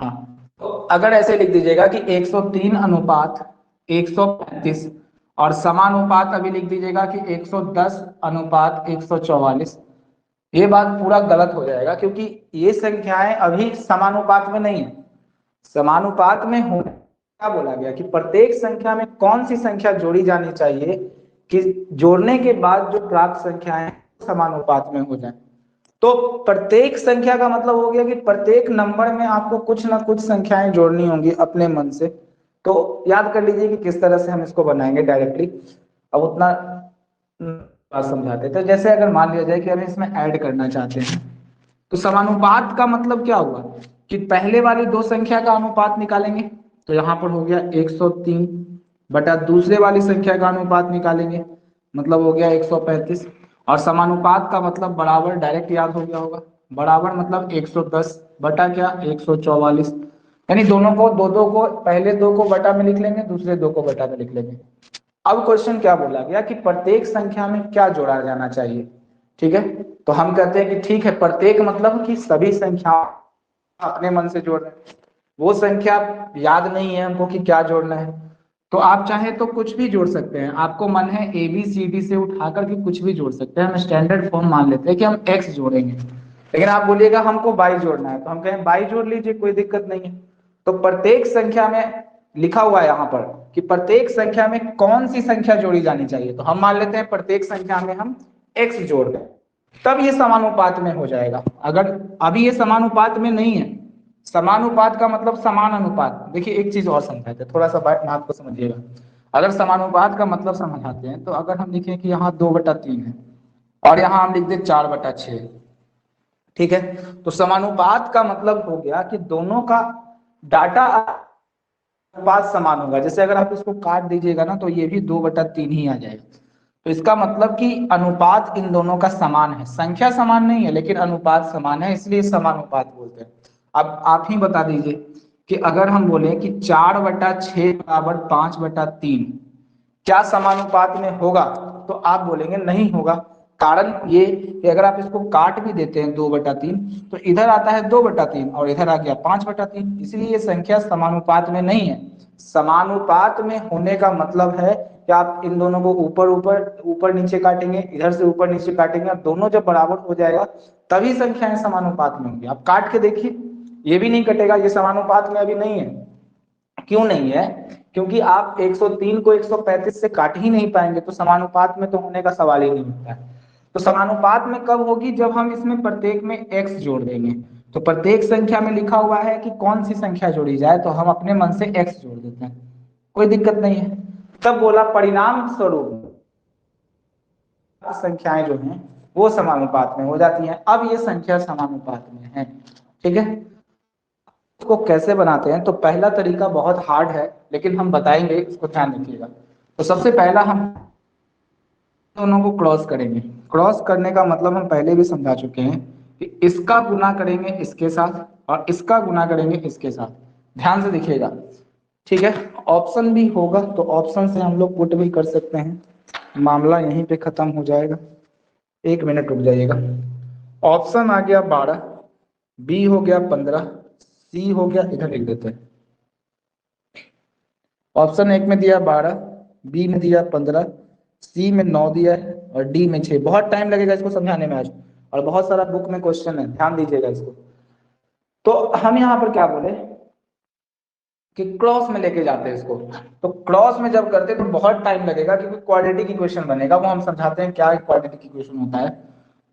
हाँ, तो अगर ऐसे लिख दीजिएगा कि 103 अनुपात 135 और समानुपात अभी लिख दीजिएगा कि 110 अनुपात 144। ये बात पूरा गलत हो जाएगा क्योंकि ये संख्याएं अभी समानुपात में नहीं है। समानुपात में हो क्या बोला गया कि प्रत्येक संख्या में कौन सी संख्या जोड़ी जानी चाहिए कि जोड़ने के बाद जो प्राप्त संख्याएं समानुपात में हो जाए। तो प्रत्येक संख्या का मतलब हो गया कि प्रत्येक नंबर में आपको कुछ ना कुछ संख्याएं जोड़नी होंगी अपने मन से। तो याद कर लीजिए कि किस तरह से हम इसको बनाएंगे डायरेक्टली। अब उतना बात समझाते हैं। तो जैसे अगर मान लिया जाए कि हम इसमें ऐड करना चाहते हैं तो समानुपात का मतलब क्या हुआ कि पहले वाली दो संख्या का अनुपात निकालेंगे। तो यहाँ पर हो गया 103 बटा दूसरे वाली संख्या का अनुपात निकालेंगे, मतलब हो गया 135। और समानुपात का मतलब बराबर डायरेक्ट याद हो गया होगा, बराबर मतलब 110 बटा क्या 144। यानी दोनों को दो को पहले दो को बटा में लिख लेंगे, दूसरे दो को बटा में लिख लेंगे। अब क्वेश्चन क्या बोला गया कि प्रत्येक संख्या में क्या जोड़ा जाना चाहिए। ठीक है, तो हम कहते हैं कि ठीक है, प्रत्येक मतलब कि सभी संख्या अपने मन से जोड़ रहे हैं। वो संख्या याद नहीं है हमको कि क्या जोड़ना है, तो आप चाहे तो कुछ भी जोड़ सकते हैं। आपको मन है ए बी सी डी से उठा करके कुछ भी जोड़ सकते हैं। हम स्टैंडर्ड फॉर्म मान लेते हैं कि हम एक्स जोड़ेंगे, लेकिन आप बोलिएगा हमको बाई जोड़ना है, तो हम कहें बाई जोड़ लीजिए, कोई दिक्कत नहीं है। तो प्रत्येक संख्या में लिखा हुआ है यहाँ पर कि प्रत्येक संख्या में कौन सी संख्या जोड़ी जानी चाहिए, तो हम मान लेते हैं प्रत्येक संख्या में हम एक्स जोड़ दें, तब ये समानुपात में हो जाएगा। अगर अभी ये समानुपात में नहीं है, समानुपात का मतलब समान अनुपात। देखिए एक चीज और समझाते हैं, थोड़ा सा बात को समझिएगा। अगर समानुपात का मतलब समझाते हैं तो अगर हम लिखें कि यहाँ 2/3 है और यहाँ हम लिख दें 4/6, ठीक है, तो समानुपात का मतलब हो गया कि दोनों का डाटा अनुपात समान होगा। जैसे अगर आप इसको काट दीजिएगा ना तो ये भी 2/3 ही आ जाएगा। तो इसका मतलब कि अनुपात इन दोनों का समान है, संख्या समान नहीं है लेकिन अनुपात समान है, इसलिए समानुपात बोलते हैं। अब आप ही बता दीजिए कि अगर हम बोले कि 4/6 बराबर 5/3 क्या समानुपात में होगा, तो आप बोलेंगे नहीं होगा। कारण ये कि अगर आप इसको काट भी देते हैं 2/3 तो इधर आता है 2/3 और इधर आ गया 5/3, इसलिए ये संख्या समानुपात में नहीं है। समानुपात में होने का मतलब है कि आप इन दोनों को ऊपर ऊपर ऊपर नीचे काटेंगे, इधर से ऊपर नीचे काटेंगे और दोनों जब बराबर हो जाएगा तभी संख्याएं समानुपात में होंगी। आप काट के देखिए, ये भी नहीं कटेगा, ये समानुपात में अभी नहीं है। क्यों नहीं है? क्योंकि आप 103 को 135 से काट ही नहीं पाएंगे, तो समानुपात में तो होने का सवाल ही नहीं उठता है। तो समानुपात में कब होगी? जब हम इसमें प्रत्येक में x जोड़ देंगे। तो प्रत्येक संख्या में लिखा हुआ है कि कौन सी संख्या जोड़ी जाए, तो हम अपने मन से x जोड़ देते हैं, कोई दिक्कत नहीं है। तब बोला परिणाम स्वरूप संख्याएं जो हैं वो समानुपात में हो जाती हैं। अब ये संख्या समानुपात में है, ठीक है। इसको कैसे बनाते हैं? तो पहला तरीका बहुत हार्ड है लेकिन हम बताएंगे, इसको ध्यान रखिएगा। तो सबसे पहला हम दोनों को क्रॉस करेंगे। क्रॉस करने का मतलब हम पहले भी समझा चुके हैं कि इसका गुना करेंगे इसके साथ और इसका गुना करेंगे इसके साथ। ध्यान से देखिएगा, ठीक है। ऑप्शन भी होगा तो ऑप्शन से हम लोग पुट भी कर सकते हैं, मामला यहीं पे खत्म हो जाएगा। 1 मिनट रुक जाइएगा। ऑप्शन आ गया 12, बी हो गया 15, सी हो गया, इधर लिख देते हैं। ऑप्शन 1 में दिया 12, बी में दिया 15, सी में 9 दिया है और डी में 6। बहुत टाइम लगेगा इसको समझाने में आज, और बहुत सारा बुक में क्वेश्चन है, ध्यान दीजिएगा इसको। तो हम यहाँ पर क्या बोले कि क्रॉस में लेके जाते हैं इसको। तो क्रॉस में जब करते हैं तो बहुत टाइम लगेगा क्योंकि क्वाड्रेटिक इक्वेशन बनेगा, वो हम समझाते हैं क्या क्वाड्रेटिक इक्वेशन होता है।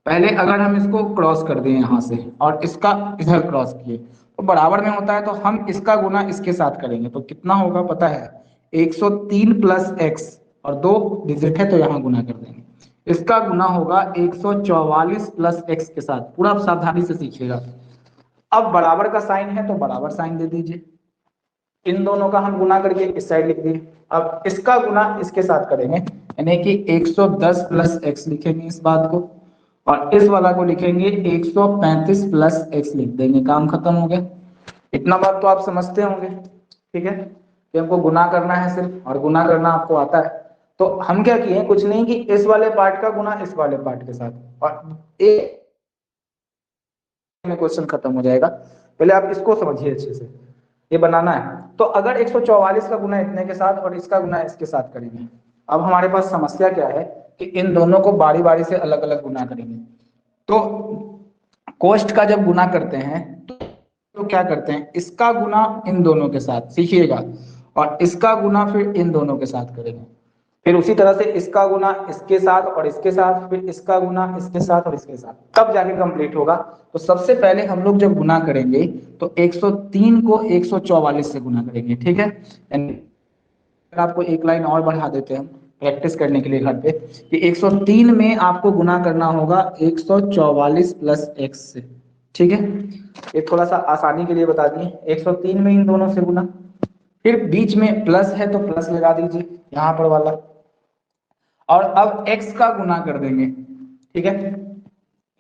पहले अगर हम इसको क्रॉस कर दें यहाँ से और इसका इधर क्रॉस किए तो बराबर में होता है, तो हम इसका गुना इसके साथ करेंगे तो कितना होगा पता है? 103 प्लस एक्स, और 2 डिजिट है तो यहाँ गुना कर देंगे। इसका गुना होगा 144 प्लस एक्स के साथ। पूरा सावधानी से सीखिएगा। अब बराबर का साइन है तो बराबर साइन दे दीजिए, इन दोनों का हम गुना करके इस साइड लिख दिए। अब इसका गुना इसके साथ करेंगे यानी कि 110 प्लस एक्स लिखेंगे इस बात को, और इस वाला को लिखेंगे 135 प्लस एक्स लिख देंगे, काम खत्म हो गया। इतना बात तो आप समझते होंगे, ठीक है, कि हमको गुना करना है सिर्फ, और गुना करना आपको आता है। तो हम क्या किए, कुछ नहीं कि इस वाले पार्ट का गुना इस वाले पार्ट के साथ, और एक में क्वेश्चन खत्म हो जाएगा। पहले आप इसको समझिए अच्छे से, ये बनाना है। तो अगर 144 का गुना इतने के साथ और इसका गुना इसके साथ करेंगे, अब हमारे पास समस्या क्या है कि इन दोनों को बारी बारी से अलग अलग गुना करेंगे। तो कोष्ट का जब गुना करते हैं तो क्या करते हैं, इसका गुना इन दोनों के साथ, सीखिएगा, और इसका गुना फिर इन दोनों के साथ करेंगे, फिर उसी तरह से इसका गुना इसके साथ और इसके साथ, फिर इसका गुना इसके साथ और इसके साथ, तब जाके कंप्लीट होगा। तो सबसे पहले हम लोग जब गुना करेंगे तो 103 को 144 से गुना करेंगे, ठीक है। आपको एक लाइन और बढ़ा देते हैं प्रैक्टिस करने के लिए घर पे, कि 103 में आपको गुना करना होगा 144 प्लस एक्स से, ठीक है। ये थोड़ा सा आसानी के लिए बता दिए, 103 में इन दोनों से गुना, फिर बीच में प्लस है तो प्लस लगा दीजिए यहां पर वाला, और अब x का गुना कर देंगे, ठीक है।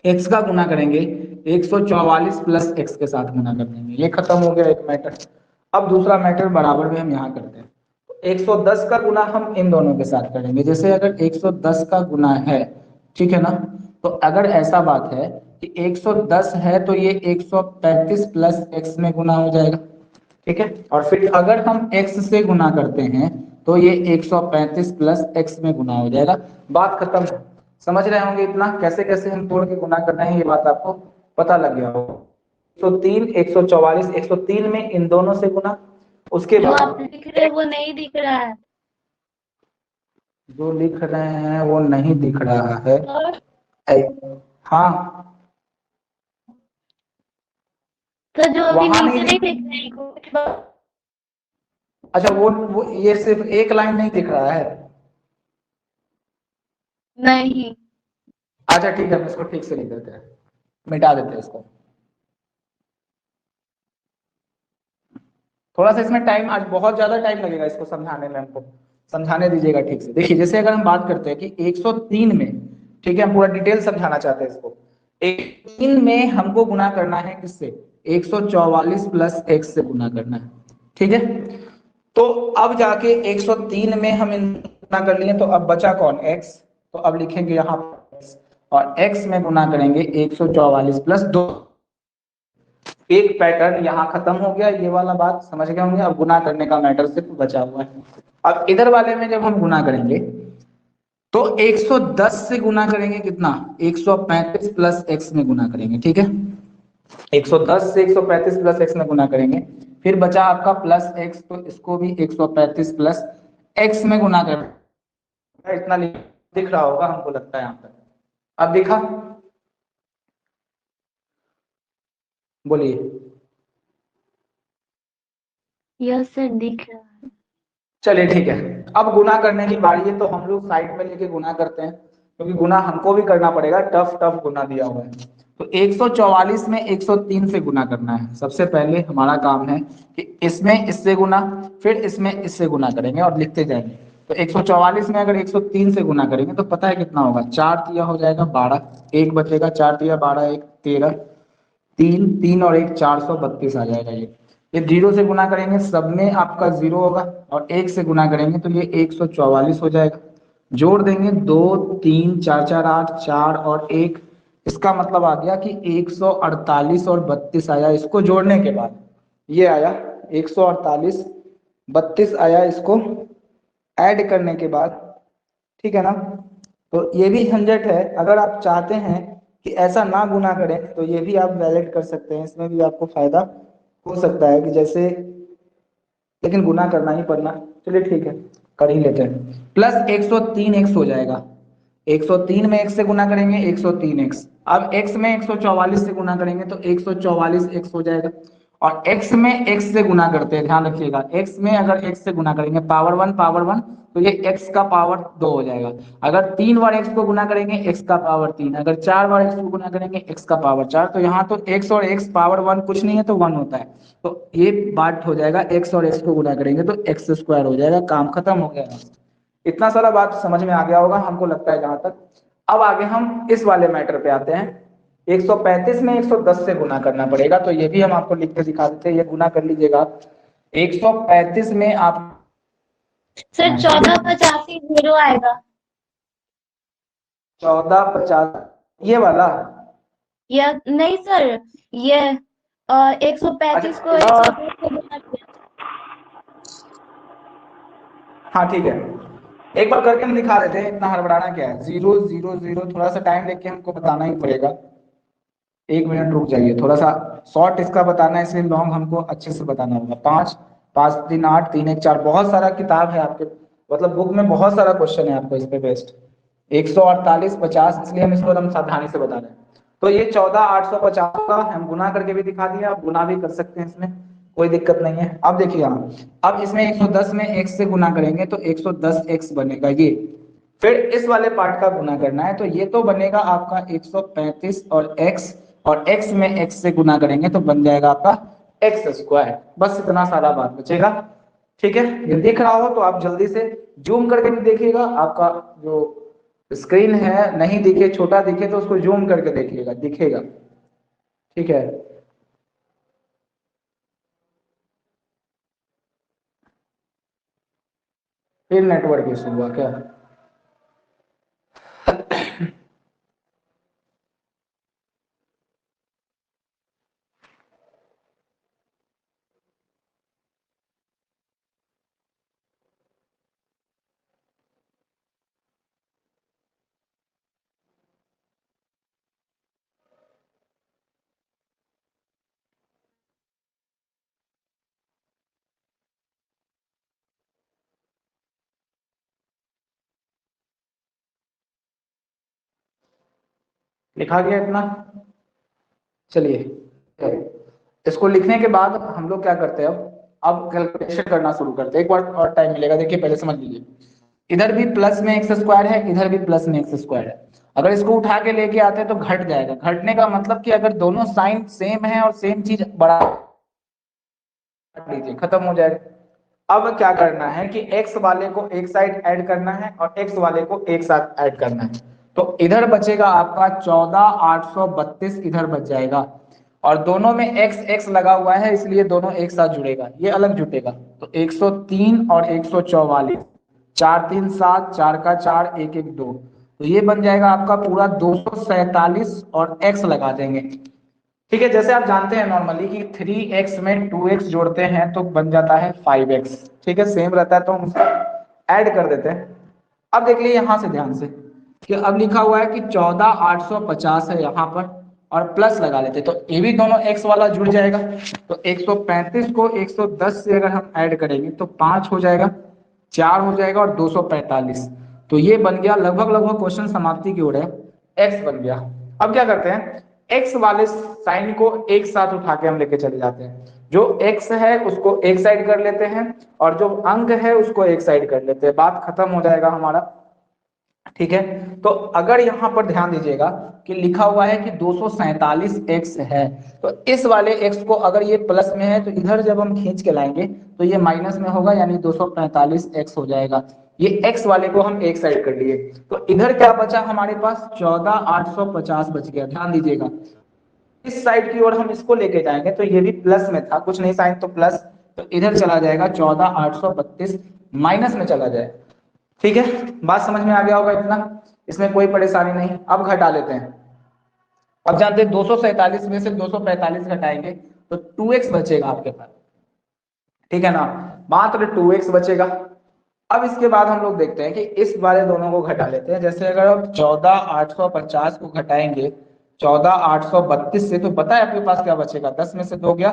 x का गुना करेंगे 144 प्लस x के साथ गुना कर देंगे, ये खत्म हो गया एक मैटर। अब दूसरा मैटर बराबर में हम यहाँ करते हैं, 110 का गुना हम इन दोनों के साथ करेंगे। जैसे अगर 110 का गुना है, ठीक है ना, तो अगर ऐसा बात है कि 110 है तो ये 135 प्लस x में गुना हो जाएगा, ठीक है। और फिर अगर हम x से गुना करते हैं तो ये 135 प्लस x में गुना हो जाएगा, बात खत्म। समझ रहे होंगे इतना कैसे कैसे हम तोड़ के गुना कर रहे हैं, ये बात आपको पता लग गया होगा। 103 144, 103 में इन दोनों से गुना, उसके जो बाद आप लिख रहे हैं वो नहीं दिख रहा है। जो लिख रहे हैं वो नहीं दिख रहा है। और हाँ, तो जो अभी वहां नीचे नहीं नहीं, दिख रही कुछ अच्छा वो ये सिर्फ एक लाइन नहीं दिख रहा है। नहीं। अच्छा ठीक है, हम इसको ठीक से लिख देते हैं, मिटा देते हैं इसको। थोड़ा सा इसमें टाइम, आज बहुत ज्यादा टाइम लगेगा इसको समझाने में, हमको समझाने दीजिएगा ठीक से। देखिए जैसे अगर हम बात करते हैं कि 103 में, ठीक है, हम पूरा डिटेल समझाना चाहते हैं इसको। 103 में हमको गुना करना है किससे, 144 प्लस x से गुना करना है, ठीक है। तो अब जाके 103 में हम गुना कर लिए, तो अब बचा कौन, x। तो अब लिखेंगे यहाँ x, और x में गुना करेंगे 144 प्लस 2। एक पैटर्न यहाँ खत्म हो गया, ये वाला बात समझ गए होंगे। अब गुना करने का मैटर सिर्फ बचा हुआ है। अब इधर वाले में जब हम गुना करेंगे तो 110 से गुना करेंगे कितना, 135 प्लस x में गुना करेंगे, ठीक है। 110 से 135 प्लस x में गुना करेंगे, फिर बचा आपका प्लस x, तो इसको भी 135 प्लस x में गुना करेंगे। इतना दिख रहा होगा हमको लगता है यहाँ पर। अब दिखा, बोलिए। यस सर दिख रहा है। चलिए ठीक है, अब गुना करने की बारी है, तो हम लोग साइड में लेके गुना करते हैं, क्योंकि गुना हमको भी करना पड़ेगा, टफ टफ गुना दिया हुआ है। तो 144 में 103 से गुना करना है। सबसे पहले हमारा काम है कि इसमें इससे गुना, फिर इसमें इससे गुना करेंगे और लिखते जाएंगे। तो 144 में अगर 103 से गुना करेंगे तो पता है कितना होगा, 4 तिया हो जाएगा 12, एक बचेगा, 4 तिया 12, एक 13, 3 3 और एक 432 आ जाएगा। ये जीरो से गुना करेंगे सब में आपका जीरो होगा, और एक से गुना करेंगे तो ये 144 हो जाएगा। जोड़ देंगे 2 3 4 4 8, 4 और 1, इसका मतलब आ गया कि 148 और 32 आया। इसको जोड़ने के बाद ये आया 148, 32 आया, इसको ऐड करने के बाद, ठीक है ना। तो ये भी झंझट है, अगर आप चाहते हैं कि ऐसा ना गुना करें तो ये भी आप वैलिड कर सकते हैं, इसमें भी आपको फायदा हो सकता है कि जैसे, लेकिन गुना करना ही पड़ना। चलिए ठीक है, कर ही लेते हैं। प्लस 103 एक्स हो जाएगा, 103 में x से गुना करेंगे 103 x। अब x में 144 से गुना करेंगे तो 144 x हो जाएगा, और x में x से गुना करते हैं, ध्यान रखिएगा, x में अगर x से गुना करेंगे पावर 1 तो ये x का पावर 2 हो जाएगा। अगर 3 बार x को गुना करेंगे x का पावर 3, अगर 4 बार x को गुना करेंगे x का पावर 4। तो यहाँ तो x और x पावर 1 कुछ नहीं है तो 1 होता है, तो ये बात हो जाएगा, x और x को गुना करेंगे तो x स्क्वायर हो जाएगा, काम खत्म हो गया। इतना सारा बात समझ में आ गया होगा हमको लगता है जहां तक। अब आगे हम इस वाले मैटर पे आते हैं, 135 में 110 से गुना करना पड़ेगा, तो ये भी हम आपको लिख के दिखा देते हैं, ये गुना कर लीजिएगा। 135 में आप सर 1485 जीरो आएगा। 1450, ये वाला, या नहीं सर, ये 135 को अच्छा, 102 से गुना किया। हाँ ठीक है, एक बार करके हम दिखा देते हैं, इतना हड़बड़ाना क्या है। 0 0 0, थोड़ा सा टाइम लेके हमको बताना ही पड़ेगा। 1 मिनट रुक जाइए, थोड़ा सा शॉर्ट इसका बताना है, इसलिए लॉन्ग हमको अच्छे से बताना होगा। 5 5 3 8 3 1 4, बहुत सारा किताब है आपके, मतलब बुक में बहुत सारा क्वेश्चन है आपको इस पे बेस्ड। 148 50, इसलिए हम इसको एकदम सावधानी से बता रहे हैं। तो ये 14 850 का हम गुना करके भी दिखा दिया, आप गुना भी कर सकते हैं, इसमें कोई दिक्कत नहीं है। अब देखिए यहाँ, अब इसमें 110 में x से गुना करेंगे तो 110x बनेगा ये। फिर इस वाले पार्ट का गुना करना है, तो ये तो बनेगा आपका 135 और x, और x में x से गुना करेंगे तो बन जाएगा आपका x स्क्वायर। बस इतना सारा बात बचेगा। ठीक है, ये दिख रहा हो तो आप जल्दी से जूम करके भी देखिएगा। आपका जो स्क्रीन है नहीं दिखे, छोटा दिखे तो उसको जूम करके देखिएगा, दिखेगा। ठीक है, फिर नेटवर्क इशू हुआ क्या? लिखा गया इतना? चलिए, इसको लिखने के बाद हम लोग क्या करते हैं, अब कैलकुलेशन करना शुरू करते हैं। एक बार और टाइम मिलेगा, देखिए पहले समझ लीजिए। इधर भी प्लस में एक्स स्क्वायर है, इधर भी प्लस में एक्स स्क्वायर है। अगर इसको उठा के लेके आते हैं तो घट जाएगा। घटने का मतलब कि अगर दोनों साइन सेम है और सेम चीज बड़ा लीजिए, खत्म हो जाएगा। अब क्या करना है कि x वाले को एक साइड ऐड करना है और x वाले को एक साथ ऐड करना है। तो इधर बचेगा आपका 14 832, इधर बच जाएगा। और दोनों में x x लगा हुआ है, इसलिए दोनों एक साथ जुड़ेगा, ये अलग जुटेगा। तो 103 और 144, 4 3 7, 4 का 4, 1 1 2, तो ये बन जाएगा आपका पूरा 247 और x लगा देंगे। ठीक है, जैसे आप जानते हैं नॉर्मली कि 3x में 2x जोड़ते हैं तो बन जाता है 5x। ठीक है, सेम रहता है तो हम उसको ऐड कर देते हैं। अब देख लीजिए यहां से ध्यान से कि अब लिखा हुआ है कि 14 850 है यहाँ पर, और प्लस लगा लेते तो ये भी दोनों x वाला जुड़ जाएगा। तो 135 को 110 से अगर हम ऐड करेंगे तो 5 हो जाएगा, 4 हो जाएगा और 245। तो ये बन गया, लगभग लगभग क्वेश्चन समाप्ति की ओर है, x बन गया। अब क्या करते हैं, x वाले साइन को एक साथ उठा के हम लेके चले जाते हैं। जो x है उसको एक साइड कर लेते हैं और जो अंक है उसको एक साइड कर लेते हैं, बात खत्म हो जाएगा हमारा। ठीक है, तो अगर यहाँ पर ध्यान दीजिएगा कि लिखा हुआ है कि 247x है, तो इस वाले x को अगर ये प्लस में है तो इधर जब हम खींच के लाएंगे तो ये माइनस में होगा, यानी 245x हो जाएगा। ये x वाले को हम एक साइड कर लिए, तो इधर क्या बचा हमारे पास, 14 850 बच गया। ध्यान दीजिएगा, इस साइड की ओर हम इसको लेके जाएंगे तो ये भी प्लस में था, कुछ नहीं साइन तो प्लस, तो इधर चला जाएगा 14 832, माइनस में चला जाए। ठीक है, बात समझ में आ गया होगा इतना, इसमें कोई परेशानी नहीं। अब घटा लेते हैं। अब जानते हैं 247 में से 245 घटाएंगे तो 2x बचेगा आपके पास। ठीक है ना, मात्र 2x बचेगा। अब इसके बाद हम लोग देखते हैं कि इस वाले दोनों को घटा लेते हैं। जैसे अगर आप 14 850 को घटाएंगे 14 832 से, तो पता है आपके पास क्या बचेगा, 10 में से 2 गया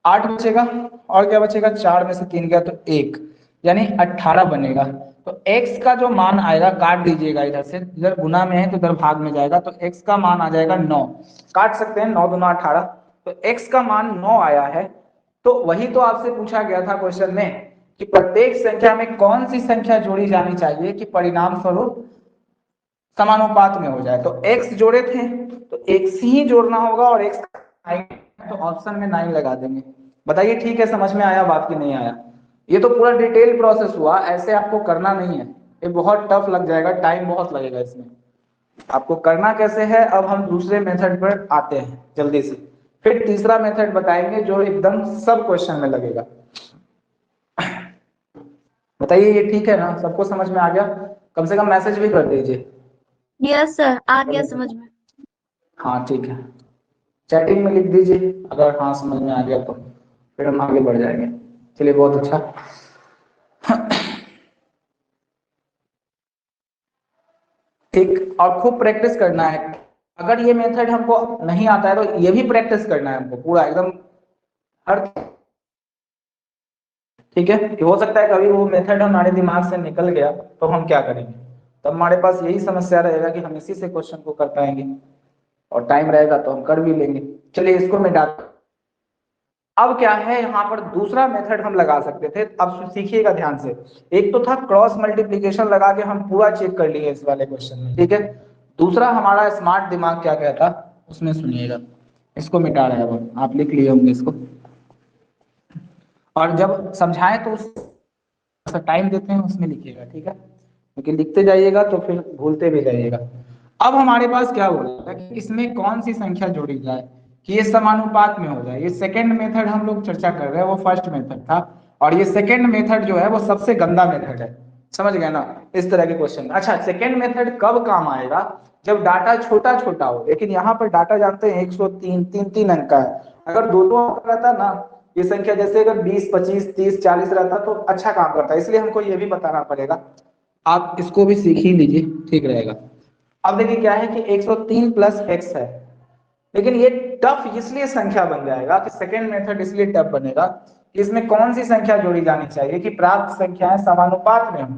8 बचेगा, और क्या बचेगा, 4 में से 3 गया तो 1, यानी 18 बनेगा। तो x का जो मान आएगा, काट दीजिएगा इधर से, इधर गुना में है तो इधर भाग में जाएगा, तो x का मान आ जाएगा 9। काट सकते हैं, 9 दूना 18, तो x का मान 9 आया है। तो वही तो आपसे पूछा गया था क्वेश्चन में कि प्रत्येक संख्या में कौन सी संख्या जोड़ी जानी चाहिए कि परिणाम स्वरूप समानुपात में हो जाए। तो x जोड़े थे तो x ही जोड़ना होगा, और x 9 तो ऑप्शन में 9 लगा देंगे। बताइए ठीक है, समझ में आया बात की नहीं आया? ये तो पूरा डिटेल प्रोसेस हुआ, ऐसे आपको करना नहीं है, ये बहुत टफ लग जाएगा, टाइम बहुत लगेगा इसमें। आपको करना कैसे है, अब हम दूसरे मेथड पर आते हैं जल्दी से, फिर तीसरा मेथड बताएंगे जो एकदम सब क्वेश्चन में लगेगा। बताइए ये ठीक है ना, सबको समझ में आ गया? कम से कम मैसेज भी कर दीजिए। यस सर, आ गया समझ में। हाँ ठीक है, चैटिंग में लिख दीजिए अगर हाँ समझ में आ गया तो, फिर हम आगे बढ़ जाएंगे। चलिए बहुत अच्छा। ठीक, और खूब प्रैक्टिस करना है। अगर ये मेथड हमको नहीं आता है तो ये भी प्रैक्टिस करना है हमको पूरा एकदम हर, ठीक है। कि हो सकता है कभी वो मेथड हमारे दिमाग से निकल गया तो हम क्या करेंगे, तो हमारे पास यही समस्या रहेगा कि हम इसी से क्वेश्चन को कर पाएंगे, और टाइम रहेगा तो हम कर भी लेंगे। चलिए इसको मिटा, अब क्या है यहाँ पर दूसरा मेथड हम लगा सकते थे। अब सीखिएगा ध्यान से। एक तो था क्रॉस मल्टीप्लीकेशन लगा के हम पूरा चेक कर लिए इस वाले क्वेश्चन में, ठीक है। दूसरा हमारा स्मार्ट दिमाग क्या कहता, उसमें सुनिएगा। इसको मिटा रहे हैं अब, आप लिख लिए होंगे इसको, और जब समझाएं तो उस टाइम देते हैं उसमें लिखिएगा, ठीक है, क्योंकि लिखते जाइएगा तो फिर भूलते भी जाइएगा। अब हमारे पास क्या बोला है कि इसमें कौन सी संख्या जोड़ी जाए कि ये समानुपात में हो जाए। ये सेकंड मेथड हम लोग चर्चा कर रहे हैं, वो फर्स्ट मेथड था, और ये सेकंड मेथड जो है वो सबसे गंदा मेथड है। समझ गए ना इस तरह के क्वेश्चन। अच्छा, सेकंड मेथड कब काम आएगा, जब डाटा छोटा छोटा हो। लेकिन यहाँ पर डाटा जानते हैं 103, तीन तीन अंक का है। अगर दो दो अंक रहता ना ये संख्या, जैसे अगर 20, 25, 30, 40 रहता तो अच्छा काम करता, इसलिए हमको ये भी बताना पड़ेगा। आप इसको भी सीख ही लीजिए, ठीक रहेगा। अब देखिए क्या है कि 103 प्लस एक्स है, लेकिन ये टफ इसलिए संख्या बन जाएगा कि सेकेंड मेथड इसलिए टफ बनेगा कि इसमें कौन सी संख्या जोड़ी जानी चाहिए कि प्राप्त संख्याएं समानुपात में हो।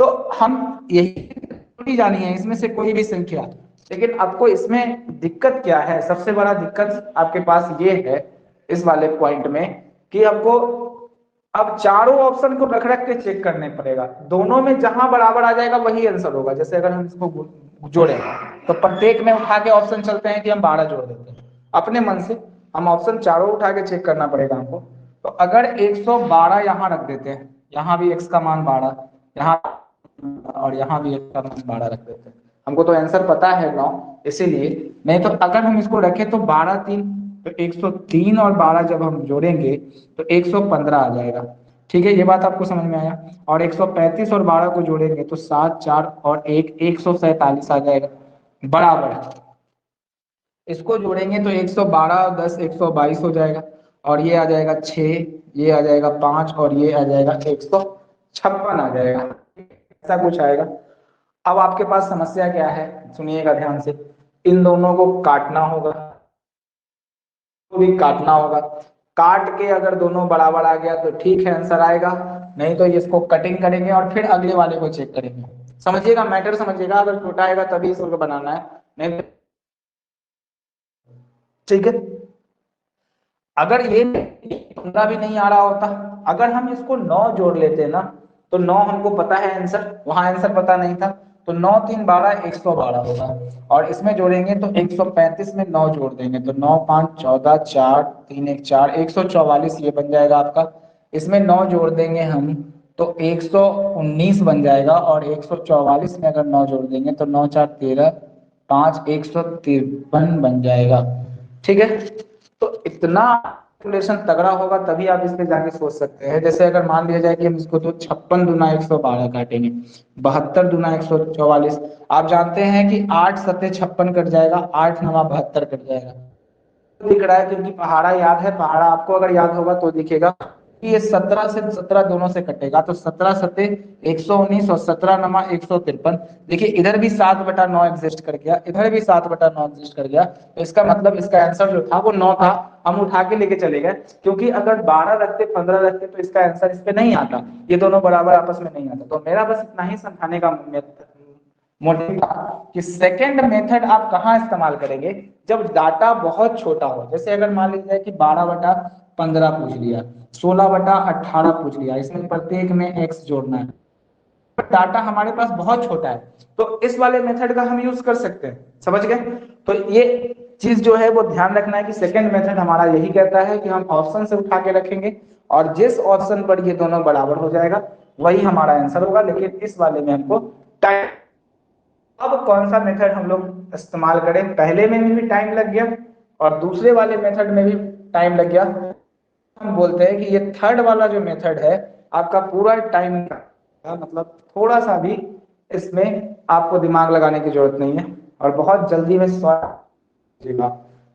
तो हम यही जोड़ी जानी है इसमें से कोई भी संख्या। लेकिन आपको इसमें दिक्कत क्या है, सबसे बड़ा दिक्कत आपके पास ये है इस वाले पॉइंट में कि आपको अब चारों ऑप्शन को रख रख के चेक करने पड़ेगा। दोनों में जहां बराबर आ जाएगा वही आंसर होगा। जैसे अगर हम इसको जोड़े तो प्रत्येक में उठा के ऑप्शन चलते हैं कि हम 12 जोड़ देते हैं अपने मन से। हम ऑप्शन चारों उठा के चेक करना पड़ेगा हमको। तो अगर 112 यहाँ रख देते हैं, यहाँ भी x का मान 12, यहाँ और यहाँ भी x का मान 12 रख देते हैं, हमको तो आंसर पता है 9, इसीलिए। नहीं तो अगर हम इसको रखें तो 12 3, तो 103 और 12 जब हम जोड़ेंगे तो 115 आ जाएगा, ठीक है। ये बात आपको समझ में आया। और 135 और 12 को जोड़ेंगे तो 7 4 और 1 147 आ जाएगा बराबर। इसको जोड़ेंगे तो 112 और 10 122 हो जाएगा, और ये आ जाएगा 6, ये आ जाएगा 5, और ये आ जाएगा 156 आ जाएगा, ऐसा कुछ आएगा। अब आपके पास समस्या क्या है, सुनिएगा ध्यान से। इन दोनों को काटना होगा, भी काटना होगा। काट के अगर दोनों बराबर आ गया तो ठीक है आंसर आएगा, नहीं तो इसको कटिंग करेंगे और फिर अगले वाले को चेक करेंगे। समझिएगा मैटर, समझिएगा। अगर छोटा आएगा तभी इसको बनाना है, नहीं ठीक है। अगर ये 15 भी नहीं आ रहा होता, अगर हम इसको 9 जोड़ लेते ना तो 9 हमको पता है आंसर, वहां आंसर पता नहीं था, तो 9 3 12 112 होगा। और इसमें जोड़ेंगे तो 135 में 9 जोड़ देंगे तो 9 5 14 4 3 1 4 144 ये बन जाएगा आपका। इसमें 9 जोड़ देंगे हम तो 119 बन जाएगा, और 144 में अगर 9 जोड़ देंगे तो 9 4 13 5 153 बन जाएगा, ठीक है। तो इतना कैलकुलेशन तगड़ा होगा तभी आप इस पे जाके सोच सकते हैं। जैसे अगर मान लिया जाए कि हम इसको तो 56 दूना 112 काटेंगे, 72 दूना 144, आप जानते हैं कि 8 सत्ते 56 कट जाएगा, 8 नवा 72 कट जाएगा। दिख रहा है क्योंकि पहाड़ा याद है, पहाड़ा आपको अगर याद होगा तो दिखेगा कि ये 17 से 17 दोनों से कटेगा, तो 17 सत्ते 119 और 17 नमा 153। देखिए इधर भी 7/9 एग्जिस्ट कर गया, इधर भी 7/9 एग्जिस्ट कर गया, तो इसका मतलब इसका आंसर जो था वो 9 था। हम उठा के लेके चले गए, क्योंकि अगर 12 रखते 15 रखते तो इसका आंसर इस पे नहीं आता, ये दोनों बराबर आपस में नहीं आता। तो मेरा बस इतना ही समझाने का मोटिव था कि सेकंड मेथड आप कहाँ इस्तेमाल करेंगे, जब डाटा बहुत छोटा हो। जैसे अगर मान लीजिए कि 12/15 पूछ लिया, 16/18 पूछ लिया, इसमें प्रत्येक में x जोड़ना है, डाटा हमारे पास बहुत छोटा है, तो इस वाले मेथड का हम यूज कर सकते हैं। समझ गए। तो ये चीज जो है वो ध्यान रखना है कि सेकंड मेथड हमारा यही कहता है कि हम ऑप्शन से उठा के रखेंगे, और जिस ऑप्शन पर ये दोनों बराबर हो जाएगा वही हमारा आंसर होगा। लेकिन इस वाले में हमको टाइम, अब कौन सा मेथड हम लोग इस्तेमाल करें, पहले में भी टाइम लग गया और दूसरे वाले मेथड में भी टाइम लग गया। हम बोलते हैं कि ये थर्ड वाला जो मेथड है आपका पूरा टाइम, मतलब थोड़ा सा भी इसमें आपको दिमाग लगाने की जरूरत नहीं है और बहुत जल्दी में सॉल्व।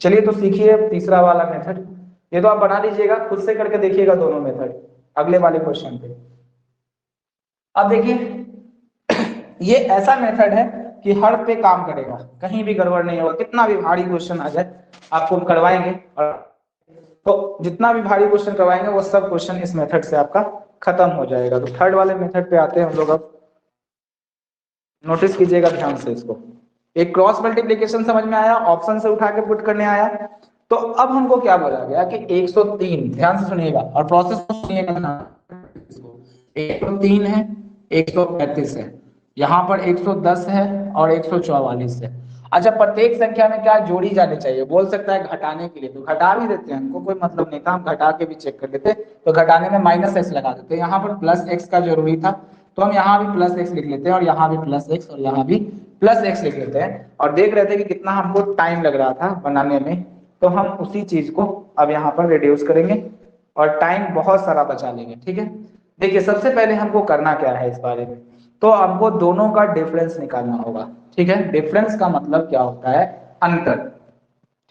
चलिए तो सीखिए अब तीसरा वाला मेथड। ये तो आप बना लीजिएगा, खुद से करके देखिएगा दोनों मेथड अगले वाले क्वेश्चन पे। अब देखिए ये ऐसा मेथड है कि हर पे काम करेगा, कहीं भी गड़बड़ नहीं होगा, कितना भी भारी क्वेश्चन आ जाए आपको करवाएंगे, और तो जितना भी भारी क्वेश्चन करवाएंगे वो सब क्वेश्चन इस मेथड से आपका खत्म हो जाएगा। तो थर्ड वाले मेथड पे आते हैं हम लोग। अब नोटिस कीजिएगा ध्यान से इसको। एक क्रॉस मल्टीप्लिकेशन समझ में आया, ऑप्शन से उठा के पुट करने आया। तो अब हमको क्या बोला गया कि 103, ध्यान से सुनिएगा और प्रोसेस सुनिएगा। 103 है, 135 है, यहाँ पर 110 है और 144 है। अच्छा, प्रत्येक संख्या में क्या जोड़ी जानी चाहिए, बोल सकता है घटाने के लिए, तो घटा भी देते हैं, हमको कोई मतलब नहीं था, हम घटा के भी चेक कर लेते। तो घटाने में माइनस एक्स लगा देते, यहाँ पर प्लस एक्स का जरूरी था, तो हम यहाँ भी प्लस एक्स लिख लेते हैं, और यहाँ भी प्लस एक्स और यहाँ भी प्लस एक्स लिख लेते हैं। और देख रहे थे कि कितना हमको टाइम लग रहा था बनाने में, तो हम उसी चीज को अब यहाँ पर रिड्यूस करेंगे और टाइम बहुत सारा बचा लेंगे। ठीक है, देखिए सबसे पहले हमको करना क्या है इस बारे में, तो हमको दोनों का डिफरेंस निकालना होगा। ठीक है, डिफरेंस का मतलब क्या होता है, अंतर।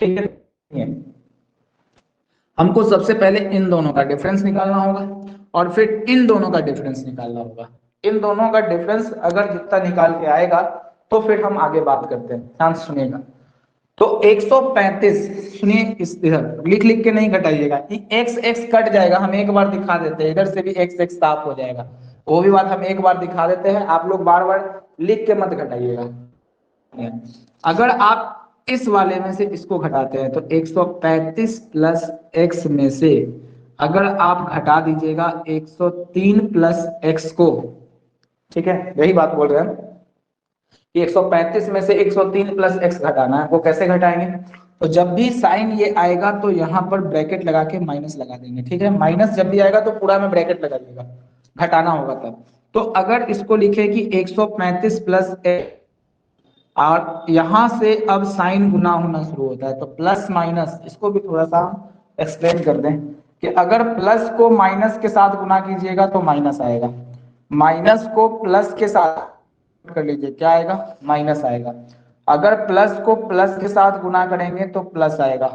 ठीक है, हमको सबसे पहले इन दोनों का डिफरेंस निकालना होगा और फिर इन दोनों का डिफरेंस निकालना होगा। इन दोनों का डिफरेंस अगर जितना निकाल के आएगा तो फिर हम आगे बात करते हैं, ध्यान से सुनिएगा। तो 135, सुनिए इस इधर लिख लिख के नहीं घटाइएगा, एक्स एक्स कट जाएगा, हम एक बार दिखा देते हैं, इधर से भी एक्स एक्स साफ हो जाएगा, वो भी बात हम एक बार दिखा देते हैं, आप लोग बार बार लिख के मत घटाइएगा। अगर आप इस वाले में से इसको घटाते हैं तो 135 प्लस एक्स में से अगर आप घटा दीजिएगा 103 प्लस एक्स को, ठीक है, यही बात बोल रहे हैं कि 135 में से 103 प्लस एक्स घटाना है, वो कैसे घटाएंगे, तो जब भी साइन ये आएगा तो यहाँ पर ब्रैकेट लगा के माइनस लगा देंगे। ठीक है, माइनस जब भी आएगा तो पूरा में ब्रैकेट लगा देगा, घटाना होगा तब। तो अगर इसको लिखे कि 135 प्लस एक्स, और यहां से अब साइन गुना होना शुरू होता है, तो प्लस माइनस, इसको भी थोड़ा सा एक्सप्लेन कर दें कि अगर प्लस को माइनस के साथ गुना कीजिएगा तो माइनस आएगा, माइनस को प्लस के साथ कर लीजिए, क्या आएगा, माइनस आएगा। अगर प्लस को प्लस के साथ गुना करेंगे तो प्लस आएगा,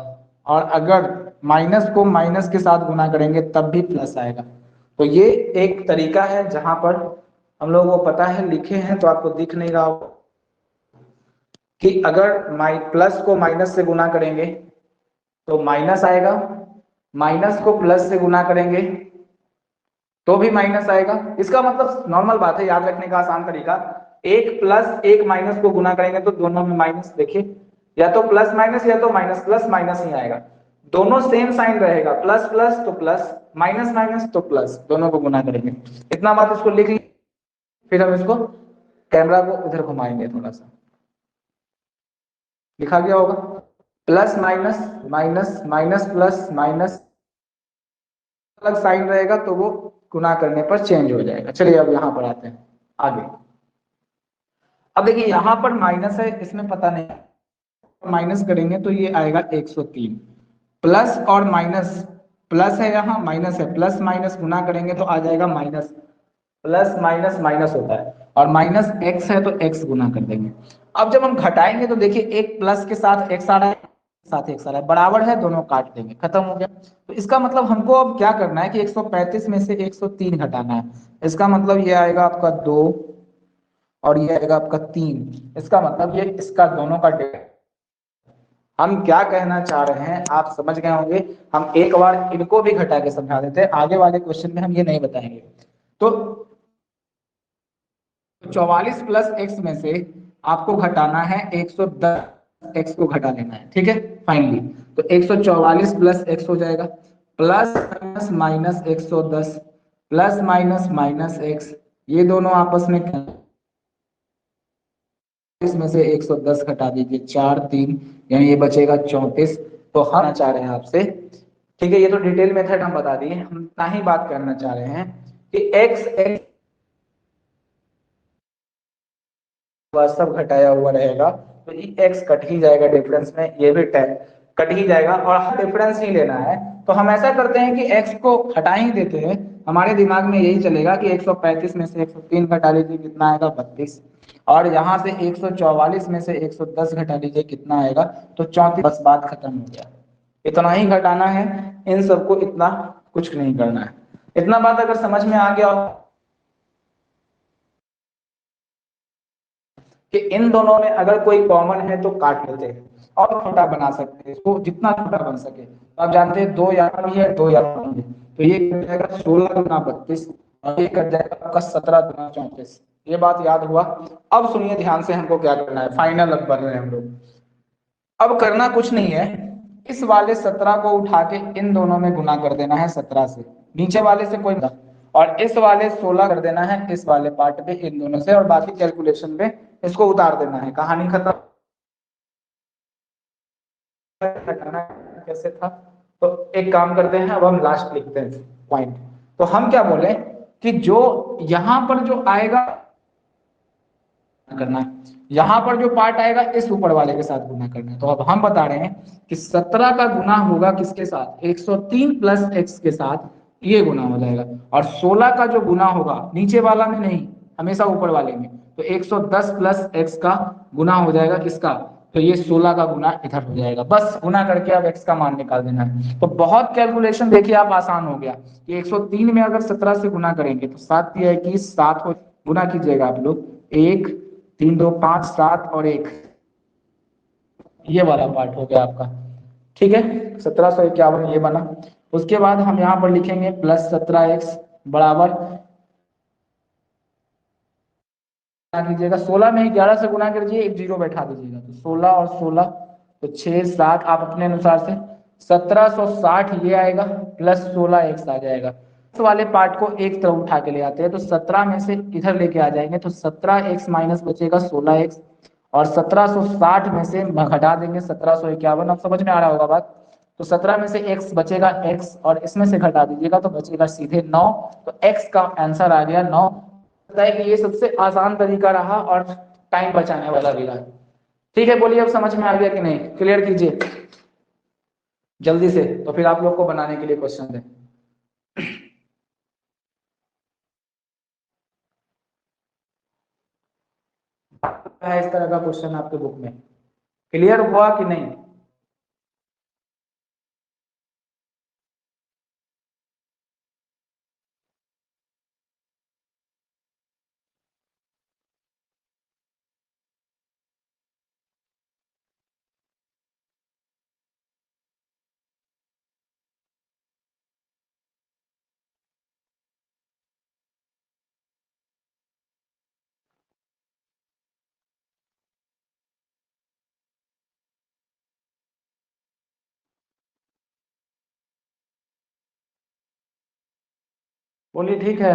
और अगर माइनस को माइनस के साथ गुना करेंगे तब भी प्लस आएगा। तो ये एक तरीका है जहां पर हम लोगों को पता है, लिखे हैं तो आपको दिख नहीं रहा होगा कि अगर प्लस को माइनस से गुना करेंगे तो माइनस आएगा, माइनस को प्लस से गुना करेंगे तो भी माइनस आएगा। इसका मतलब नॉर्मल बात है, याद रखने का आसान तरीका, एक प्लस एक माइनस को गुना करेंगे तो दोनों में माइनस, देखिए या तो प्लस माइनस या तो माइनस प्लस माइनस ही आएगा, दोनों सेम साइन रहेगा, प्लस प्लस तो प्लस, माइनस माइनस तो प्लस, दोनों को गुना करेंगे। इतना बात इसको लिख ली, फिर हम इसको कैमरा को इधर घुमाएंगे थोड़ा सा, लिखा गया होगा plus minus minus minus plus minus, अलग साइन रहेगा तो वो गुना करने पर चेंज हो जाएगा। चलिए अब यहां पर आते हैं आगे। अब देखिए यहां पर माइनस है, इसमें पता नहीं, माइनस करेंगे तो ये आएगा 103, प्लस और माइनस, प्लस है यहाँ माइनस है, प्लस माइनस गुना करेंगे तो आ जाएगा माइनस, प्लस माइनस माइनस होता है, और माइनस एक्स है तो एक्स गुना कर देंगे। अब जब हम घटाएंगे तो देखिए एक प्लस के साथ एक्स आ रहा है, साथ एक्स आ रहा है, बराबर है, दोनों काट देंगे, खत्म हो गया। तो इसका मतलब हमको अब क्या करना है कि 135 में से 103 घटाना है। इसका मतलब ये आएगा आपका 2 और ये आएगा आपका 3, इसका मतलब ये इसका दोनों का डिफरेंस। हम क्या कहना चाह रहे हैं आप समझ गए होंगे, हम एक बार इनको भी घटा के समझा देते हैं, आगे वाले क्वेश्चन में हम ये नहीं बताएंगे। तो 44 प्लस एक्स में से आपको घटाना है 110 एक्स को घटा लेना है, ठीक है फाइनली। तो 144 प्लस एक्स हो जाएगा, plus minus minus 110 plus minus minus x, ये दोनों आपस में, इसमें से 110 घटा दीजिए, 4 3 यानी ये बचेगा 34। तो हम चाह रहे हैं आपसे, ठीक है, ये तो डिटेल मेथड हम बता दिए, हम इतना ही बात करना चाह रहे हैं कि एक्स एक्स सब घटाया हुआ रहेगा, तो ये एक्स कट ही जाएगा डिफरेंस में, ये भी कट ही जाएगा, और डिफरेंस ही लेना है। तो हम ऐसा करते हैं कि एक्स को हटा ही देते हैं, हमारे दिमाग में यही चलेगा कि 135 में से 103 घटा लीजिए, कितना आएगा 32, और यहाँ से 144 में से 110 घटा लीजिए, कितना आएगा? तो 34। बस बात खत्म हो गया। इतना ही घटाना है, इन सबको इतना कुछ नहीं करना है। इतना बात अगर समझ में आ गया कि इन दोनों में अगर कोई कॉमन है तो काट लेते हैं और छोटा बना सकते हैं, इसको जितना छोटा बन सके। तो आप जानते हैं 2 यहाँ भी है, 2 यहाँ भी है, तो ये कट जाएगा 16 गुना 32 और ये कट जाएगा आपका 17 गुना 34। ये बात याद हुआ। अब सुनिए ध्यान से, हमको क्या करना है, फाइनल अब बन रहे हैं हम लोग। अब करना कुछ नहीं है, इस वाले 17 को उठा के इन दोनों में गुना कर देना है 17 से, नीचे वाले से कोई, और इस वाले 16 कर देना है इस वाले पार्ट पे इन दोनों से, और बाकी कैलकुलेशन में इसको उतार देना है। कहानी खत्म। कैसे था? तो एक काम करते हैं, अब हम लास्ट लिखते हैं पॉइंट। तो हम क्या बोले कि जो यहां पर जो आएगा करना है, यहां पर जो पार्ट आएगा इस ऊपर वाले के साथ गुना करना है। तो अब हम बता रहे हैं कि 17 का गुना होगा किसके साथ? 103 प्लस x के साथ, ये गुना हो जाएगा। और 16 का जो गुना होगा नीचे वाला में नहीं, हमेशा ऊपर वाले में, तो 110 प्लस x का गुना हो जाएगा किसका? तो ये 16 का गुना इधर हो जाएगा। बस गुना करके अब x का मान निकाल देना है। तो बहुत कैलकुलेशन देखिए आप, आसान हो गया कि 103 में अगर 17 से गुना करेंगे तो 7 या 21, 7 को गुना कीजिएगा आप लोग, 1 3 2 5 7 और 1, ये वाला पार्ट हो गया आपका। ठीक है, 1751 ये बना। उसके बाद हम यहाँ पर लिखेंगे प्लस 17x बराबर, कीजिएगा 16 में 11 से गुना कीजिए, एक जीरो बैठा दीजिएगा, तो 16 और 16 तो 6 7, आप अपने अनुसार से 1760 ये आएगा, प्लस 16x आ जाएगा। इस वाले पार्ट को एक तरफ उठा के ले आते हैं, तो 17 में से इधर लेके आ जाएंगे, तो 17x माइनस बचेगा 16x, और 1760 में से घटा देंगे 1751। अब समझ में आ रहा होगा बात? तो 17 में से x बचेगा x, और इसमें से घटा दीजिएगा तो बचेगा सीधे 9। तो x का आंसर आ गया 9। लगता है कि ये सबसे आसान तरीका रहा और टाइम बचाने वाला भी रहा। ठीक है, बोलिए अब समझ में आ गया कि नहीं? क्लियर कीजिए जल्दी से, तो फिर आप लोग को बनाने के लिए क्वेश्चन है। है इस तरह का क्वेश्चन आपके बुक में? क्लियर हुआ कि नहीं? बोलिए ठीक है।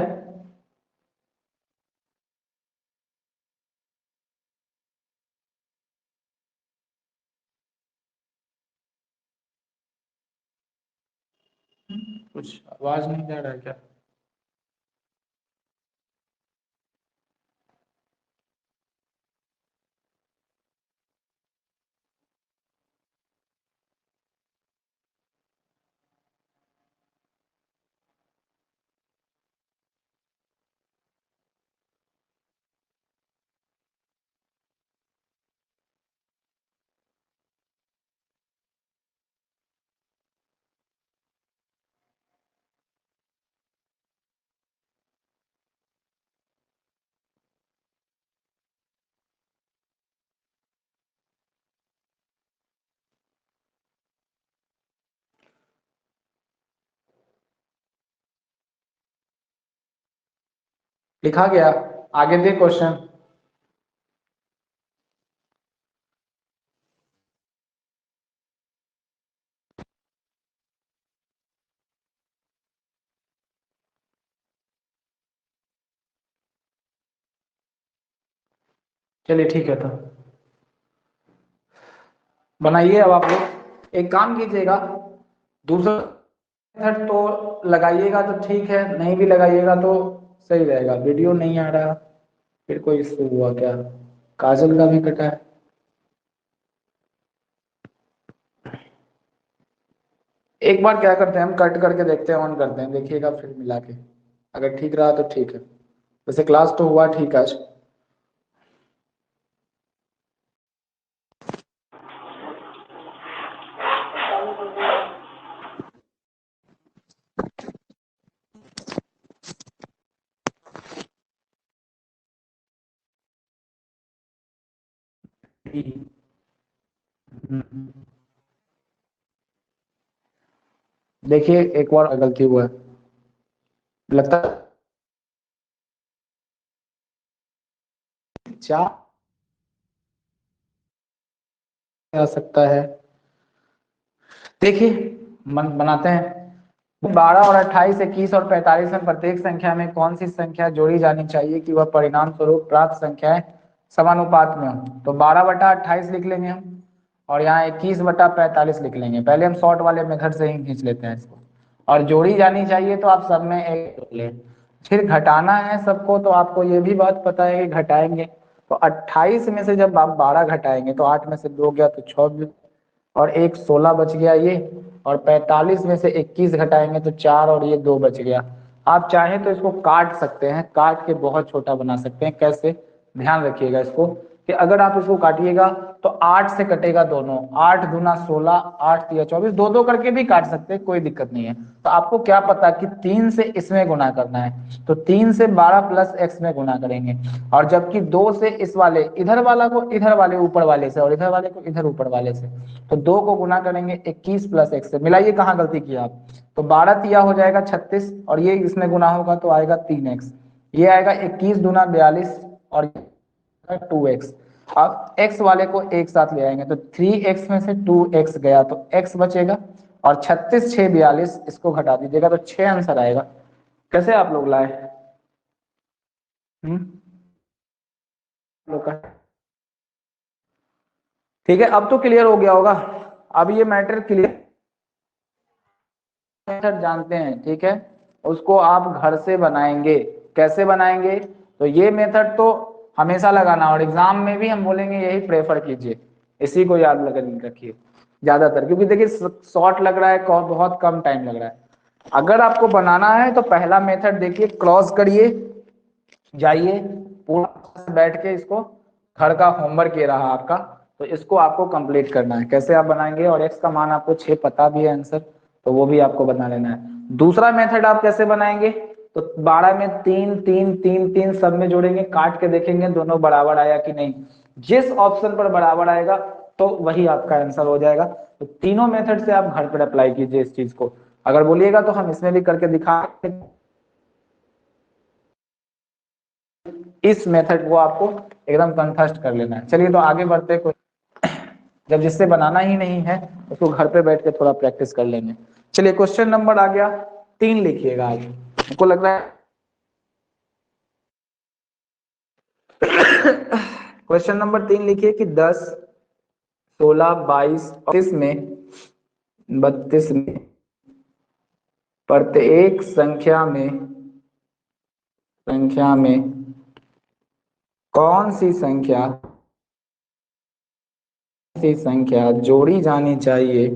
कुछ आवाज नहीं जा रहा है क्या? लिखा गया? आगे दे क्वेश्चन। चलिए ठीक है, तो बनाइए अब आप लोग। एक काम कीजिएगा, दूसरा मेथड तो लगाइएगा तो ठीक है, नहीं भी लगाइएगा तो सही रहेगा। वीडियो नहीं आ रहा, फिर कोई इशू हुआ क्या? काजल का भी कटा है। एक बार क्या करते हैं, हम कट करके देखते हैं, ऑन करते हैं, देखिएगा फिर मिला के, अगर ठीक रहा तो ठीक है। वैसे क्लास तो हुआ ठीक आज। देखिए एक और गलती हुआ है, लगता है चार आ सकता है। देखिए मन बनाते हैं। 12 और 28, 21 और 45 में प्रत्येक संख्या में कौन सी संख्या जोड़ी जानी चाहिए कि वह परिणाम स्वरूप प्राप्त संख्याएं समानुपात में हो? तो 12/28 लिख लेंगे हम, और यहाँ 21/45 लिख लेंगे। पहले हम शॉर्ट वाले मेथड से ही खींच लेते हैं इसको। और जोड़ी जानी चाहिए तो आप सब में एक जोड़ लें। फिर घटाना है सबको, तो आपको ये भी बात पता है कि घटाएंगे तो 28 में से जब आप 12 घटाएंगे तो 8 में से 2 गया तो 6, और एक 16 बच गया ये, और 45 में से 21 घटाएंगे तो 4, और ये 2 बच गया। आप चाहें तो इसको काट सकते हैं, काट के बहुत छोटा बना सकते हैं। कैसे, ध्यान रखिएगा इसको कि अगर आप इसको काटिएगा तो 8 से कटेगा दोनों, 8 दूना 16, 8 तिया 24, दो दो करके भी काट सकते हैं, कोई दिक्कत नहीं है। तो आपको क्या पता कि 3 से इसमें गुना करना है, तो 3 से 12 प्लस x में गुना करेंगे, और जबकि 2 से इस वाले इधर वाला को इधर वाले ऊपर वाले से, और इधर वाले को इधर ऊपर वाले से, तो 2 को गुना करेंगे 21 प्लस x से। मिलाइए कहाँ गलती किया आप, तो 12 तिया हो जाएगा 36, और ये इसमें गुना होगा तो आएगा 3x, ये आएगा 21 दूना 42, और 2x। अब x वाले को एक साथ ले आएंगे तो 3x में से 2x गया तो x बचेगा, और 36 6 42, इसको घटा दीजिएगा तो 6 आंसर आएगा। कैसे आप लोग लाए? लोग का ठीक है, अब तो क्लियर हो गया होगा। अब ये मैटर क्लियर, मेथड जानते हैं, ठीक है, उसको आप घर से बनाएंगे। कैसे बनाएंगे? तो ये मेथड तो हमेशा लगाना, और एग्जाम में भी हम बोलेंगे यही प्रेफर कीजिए, इसी को याद लगा रखिए ज्यादातर, क्योंकि देखिए शॉर्ट लग रहा है, बहुत कम टाइम लग रहा है। अगर आपको बनाना है तो पहला मेथड देखिए, क्रॉस करिए, जाइए पूरा बैठ के इसको, घर का होमवर्क ये रहा आपका, तो इसको आपको कंप्लीट करना है। कैसे आप बनाएंगे, और x का मान आपको 6 पता भी है आंसर, तो वो भी आपको बना लेना है। दूसरा मेथड आप कैसे बनाएंगे, तो 12 में 3 3 3 3 सब में जोड़ेंगे, काट के देखेंगे दोनों बराबर आया कि नहीं। जिस ऑप्शन पर बराबर आएगा तो वही आपका आंसर हो जाएगा। तो तीनों मेथड से आप घर पर अप्लाई कीजिए इस चीज को। अगर बोलिएगा तो हम इसमें भी करके दिखा, इस मेथड को आपको एकदम कंठस्थ कर लेना है। चलिए तो आगे बढ़ते, कोई जब जिससे बनाना ही नहीं है उसको घर पे बैठ के थोड़ा प्रैक्टिस कर लेंगे। चलिए क्वेश्चन नंबर आ गया 3, लिखिएगा। आज हमको लग रहा है क्वेश्चन नंबर 3 लिखिए कि 10 16 22 32 में प्रत्येक संख्या में कौन सी संख्या जोड़ी जानी चाहिए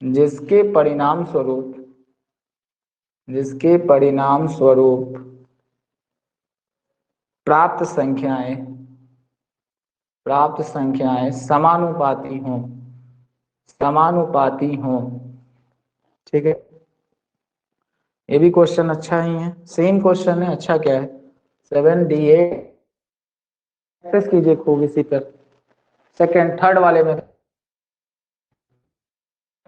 जिसके परिणाम स्वरूप प्राप्त संख्याएं समानुपाती हों। ठीक है, ये भी क्वेश्चन अच्छा ही है, सेम क्वेश्चन है। अच्छा क्या है, 7D8 प्रैक्टिस कीजिए खूब इसी पर। सेकंड थर्ड वाले में कर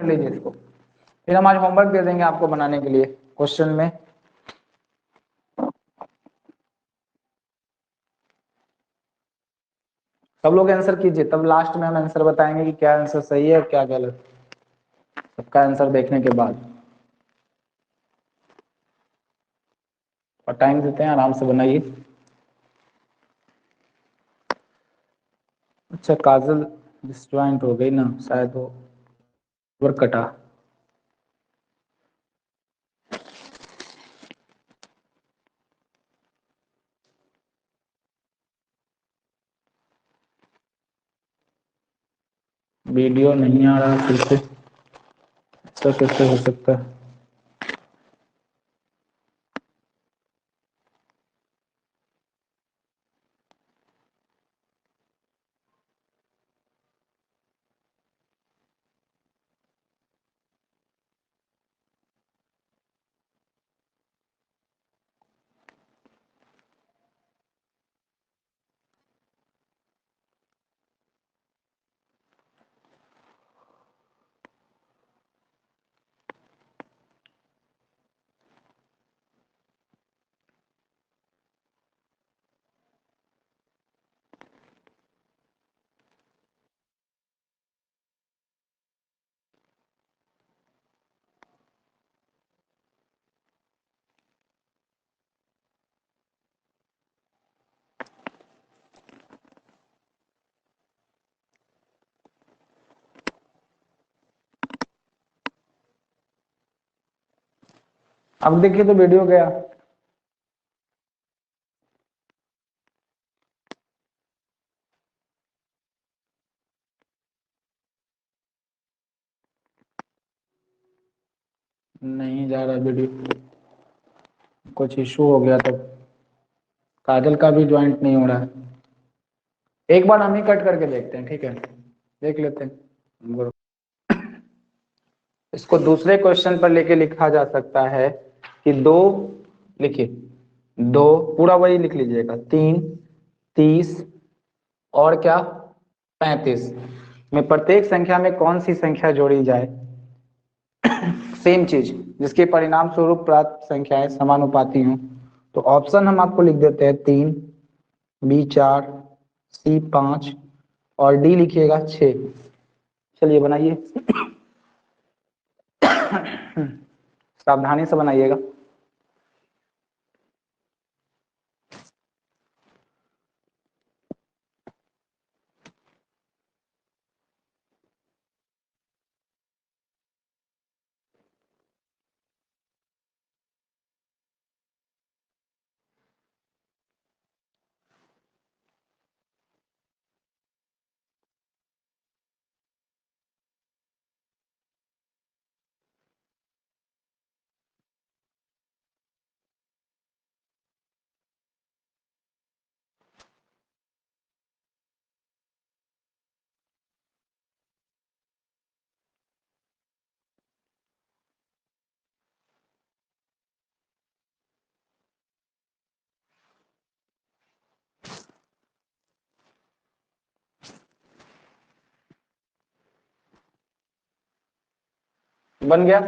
लीजिए इसको, फिर हम आज होमवर्क दे देंगे आपको बनाने के लिए क्वेश्चन में। सब लोग आंसर कीजिए, तब लास्ट में हम आंसर बताएंगे कि क्या आंसर सही है और क्या गलत, सबका आंसर देखने के बाद। और टाइम देते हैं, आराम से बनाइए। अच्छा काजल डिस्जॉइंट हो गई ना, शायद वो वर्क कटा। वीडियो नहीं आ रहा फिर से, ऐसा कैसे हो सकता है? अब देखिए तो वीडियो गया। नहीं जा रहा वीडियो, कुछ इशू हो गया तो काजल का भी ज्वाइंट नहीं हो रहा है। एक बार हम ही कट करके देखते हैं, ठीक है, देख लेते हैं। इसको दूसरे क्वेश्चन पर लेके लिखा जा सकता है कि 2, लिखिए 2 पूरा वही लिख लीजिएगा, 3, 30 और क्या 35 में प्रत्येक संख्या में कौन सी संख्या जोड़ी जाए, सेम चीज जिसके परिणाम स्वरूप प्राप्त संख्याएं समानुपाती हों। तो ऑप्शन हम आपको लिख देते हैं 3, बी 4, सी 5 और डी लिखिएगा 6। चलिए बनाइए, सावधानी से बनाइएगा। बन गया।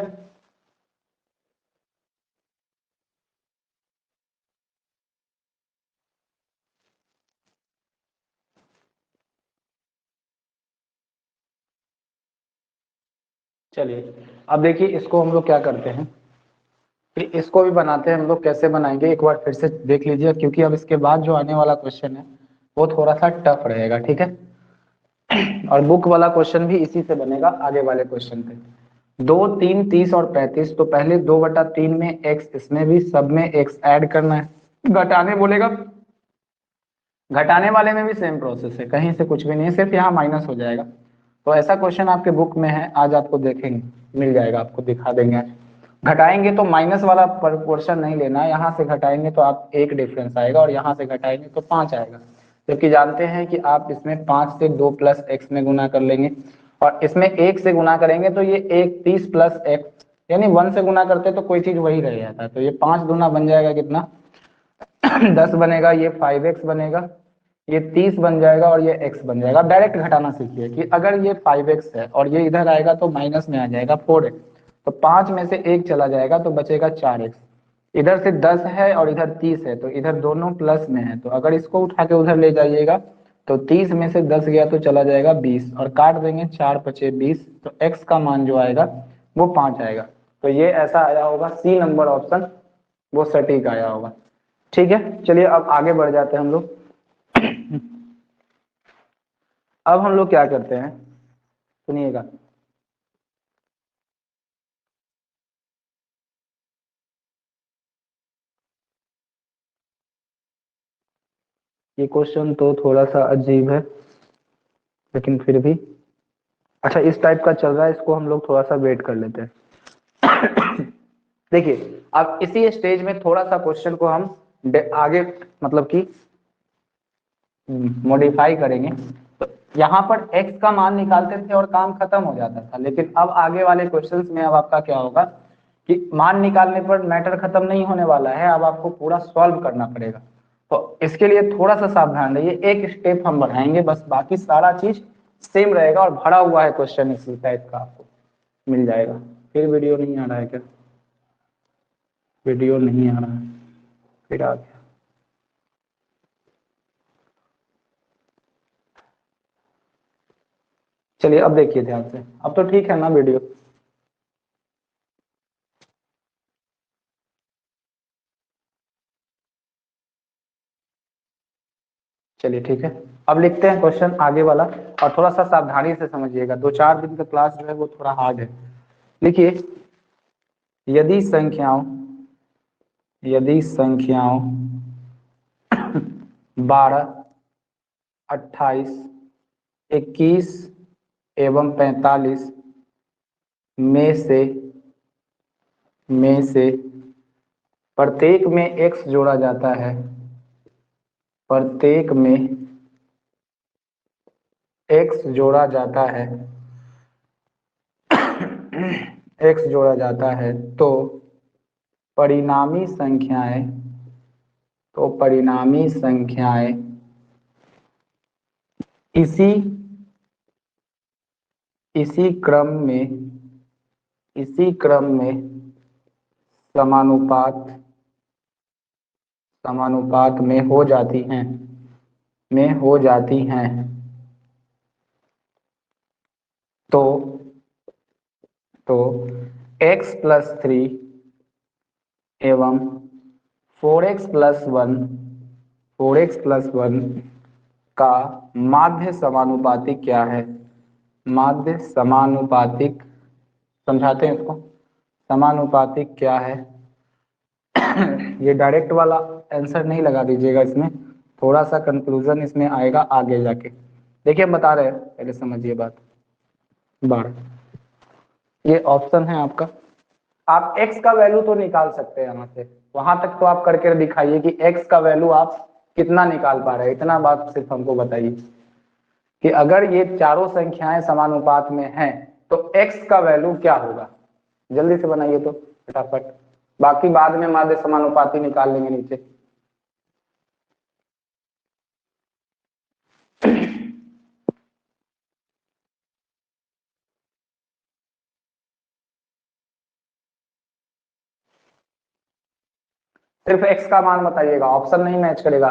चलिए अब देखिए इसको हम लोग क्या करते हैं, फिर इसको भी बनाते हैं हम लोग। कैसे बनाएंगे एक बार फिर से देख लीजिए, क्योंकि अब इसके बाद जो आने वाला क्वेश्चन है वो थोड़ा सा टफ रहेगा, ठीक है। और बुक वाला क्वेश्चन भी इसी से बनेगा आगे वाले क्वेश्चन पे। 2, 3, 30 और 35, तो पहले 2/3 में x, इसमें भी सब में x ऐड करना है। घटाने बोलेगा, घटाने वाले में भी सेम प्रोसेस है, कहीं से कुछ भी नहीं है, सिर्फ यहाँ माइनस हो जाएगा। तो ऐसा क्वेश्चन आपके बुक में है, आज आपको देखेंगे, मिल जाएगा, आपको दिखा देंगे आज। घटाएंगे तो माइनस वाला पोर्शन नहीं लेना है, यहाँ से घटाएंगे तो आप 1 डिफरेंस आएगा और यहाँ से घटाएंगे तो 5 आएगा। जबकि जानते हैं कि आप इसमें 5 से 2 प्लस x में गुना कर लेंगे और इसमें 1 से गुना करेंगे तो ये 1 30 प्लस x, यानी 1 से गुना करते तो कोई चीज वही रह जाता है। तो ये 5 गुना बन जाएगा कितना 10 बनेगा, ये 5x बनेगा, ये 30 बन जाएगा और ये x बन जाएगा। डायरेक्ट घटाना सीखिए कि अगर ये 5x है और ये इधर आएगा तो माइनस में आ जाएगा 4x, तो 5 में से 1 चला जाएगा तो बचेगा 4x। इधर से 10 है और इधर 30 है तो इधर दोनों प्लस में है, तो अगर इसको उठा के उधर ले जाइएगा तो 30 में से 10 गया तो चला जाएगा 20 और काट देंगे, 4 5 20, तो x का मान जो आएगा वो 5 आएगा। तो ये ऐसा आया होगा, सी नंबर ऑप्शन वो सटीक आया होगा, ठीक है। चलिए अब आगे बढ़ जाते हैं हम लोग। अब हम लोग क्या करते हैं, सुनिएगा। ये क्वेश्चन तो थोड़ा सा अजीब है, लेकिन फिर भी अच्छा इस टाइप का चल रहा है, इसको हम लोग थोड़ा सा वेट कर लेते हैं। देखिए अब इसी स्टेज में थोड़ा सा क्वेश्चन को हम आगे मतलब कि मॉडिफाई करेंगे। तो यहाँ पर x का मान निकालते थे और काम खत्म हो जाता था, लेकिन अब आगे वाले क्वेश्चंस में अब आपका क्या होगा कि मान निकालने पर मैटर खत्म नहीं होने वाला है, अब आपको पूरा सॉल्व करना पड़ेगा। तो इसके लिए थोड़ा सा सावधान रहिए, एक स्टेप हम बढ़ाएंगे बस, बाकी सारा चीज सेम रहेगा और भरा हुआ है क्वेश्चन इसी टाइप का आपको मिल जाएगा। फिर वीडियो नहीं आ रहा है क्या, वीडियो नहीं आ रहा है, फिर आ गया। चलिए अब देखिए ध्यान से, अब तो ठीक है ना वीडियो। चलिए ठीक है, अब लिखते हैं क्वेश्चन आगे वाला और थोड़ा सा सावधानी से समझिएगा, 2-4 दिन का क्लास जो है वो थोड़ा हार्ड है। लिखिए, यदि संख्याओं यदि संख्याओं 12, 28, 21 एवं 45 में से प्रत्येक में x जोड़ा जाता है, प्रत्येक में x जोड़ा जाता है, x जोड़ा जाता है तो परिणामी संख्याएं इसी क्रम में समानुपात में हो जाती हैं तो x+3 एवं 4x+1 का माध्य समानुपातिक क्या है? माध्य समानुपातिक, समझाते हैं इसको, समानुपातिक क्या है? ये डायरेक्ट वाला आंसर नहीं लगा दीजिएगा, इसमें थोड़ा सा कंक्लूजन इसमें आएगा आगे जाके। देखिए हम बता रहे हैं, पहले समझिए बात। 12 ये ऑप्शन है आपका, आप x का वैल्यू तो निकाल सकते हैं यहाँ से, वहां तक तो आप करके दिखाइए कि x का वैल्यू आप कितना निकाल पा रहे हैं। इतना बात सिर्फ हमको बताइए कि अगर ये चारों संख्याएं समानुपात में हैं तो x का वैल्यू क्या होगा। जल्दी से बनाइए तो फटाफट, बाकी बाद में माध्य समानुपाती निकाल लेंगे नीचे। सिर्फ x का मान बताइएगा, ऑप्शन नहीं मैच करेगा।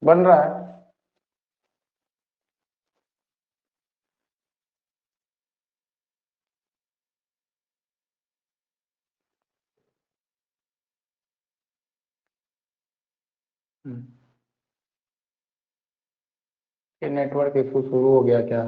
बन रहा है। ये नेटवर्क इशू शुरू हो गया क्या?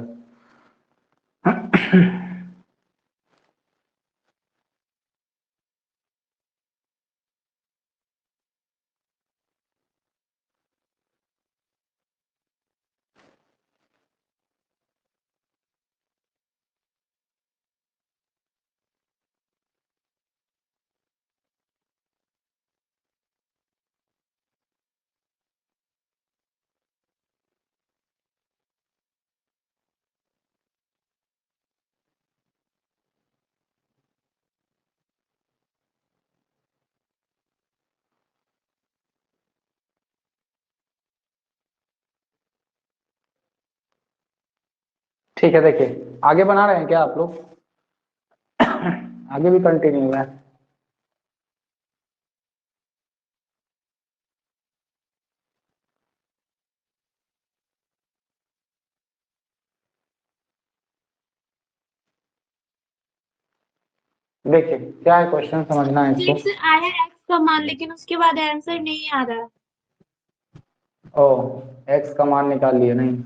ठीक है, देखिए आगे बना रहे हैं क्या आप लोग? आगे भी कंटिन्यू है। देखिए क्या है क्वेश्चन, समझना है इसको। सर आया एक्स का मान, लेकिन उसके बाद आंसर नहीं आ रहा। ओ, एक्स का मान निकाल लिए नहीं?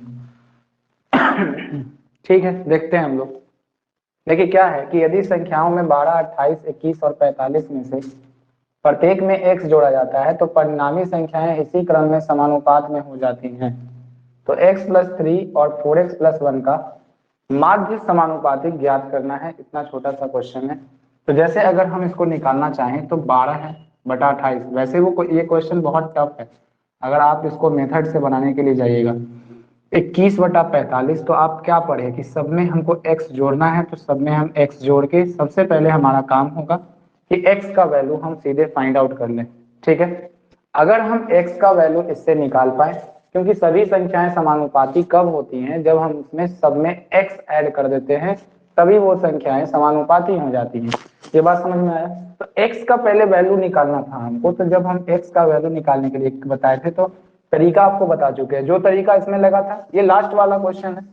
ठीक है, देखते हैं हम लोग। देखिए क्या है कि यदि संख्याओं में 12, 28, 21 और 45 में से प्रत्येक में x जोड़ा जाता है तो परिणामी संख्याएं इसी क्रम में समानुपात में हो जाती हैं। तो x+3 और 4x+1 का माध्य समानुपातिक ज्ञात करना है। इतना छोटा सा क्वेश्चन है। तो जैसे अगर हम इसको निकालना चाहें तो 12 है बटा 28। वैसे वो ये क्वेश्चन बहुत टफ है, अगर आप इसको मेथड से बनाने के लिए जाइएगा। 21/45, तो आप क्या पढ़े कि सब में हमको x जोड़ना है, तो सब में हम x जोड़ के सबसे पहले हमारा काम होगा कि x का वैल्यू हम सीधे फाइंड आउट कर लें। ठीक है, अगर हम x का वैल्यू इससे निकाल पाए, क्योंकि सभी संख्याएं समानुपाती कब होती हैं, जब हम उसमें सब में x ऐड कर देते हैं तभी वो संख्याएं समानुपाती हो जाती हैं। ये बात समझ में आया? तो x का पहले वैल्यू निकालना था हमको, तो जब हम x का वैल्यू निकालने के लिए बताए थे तो तरीका आपको बता चुके हैं। जो तरीका इसमें लगा था, ये लास्ट वाला क्वेश्चन है।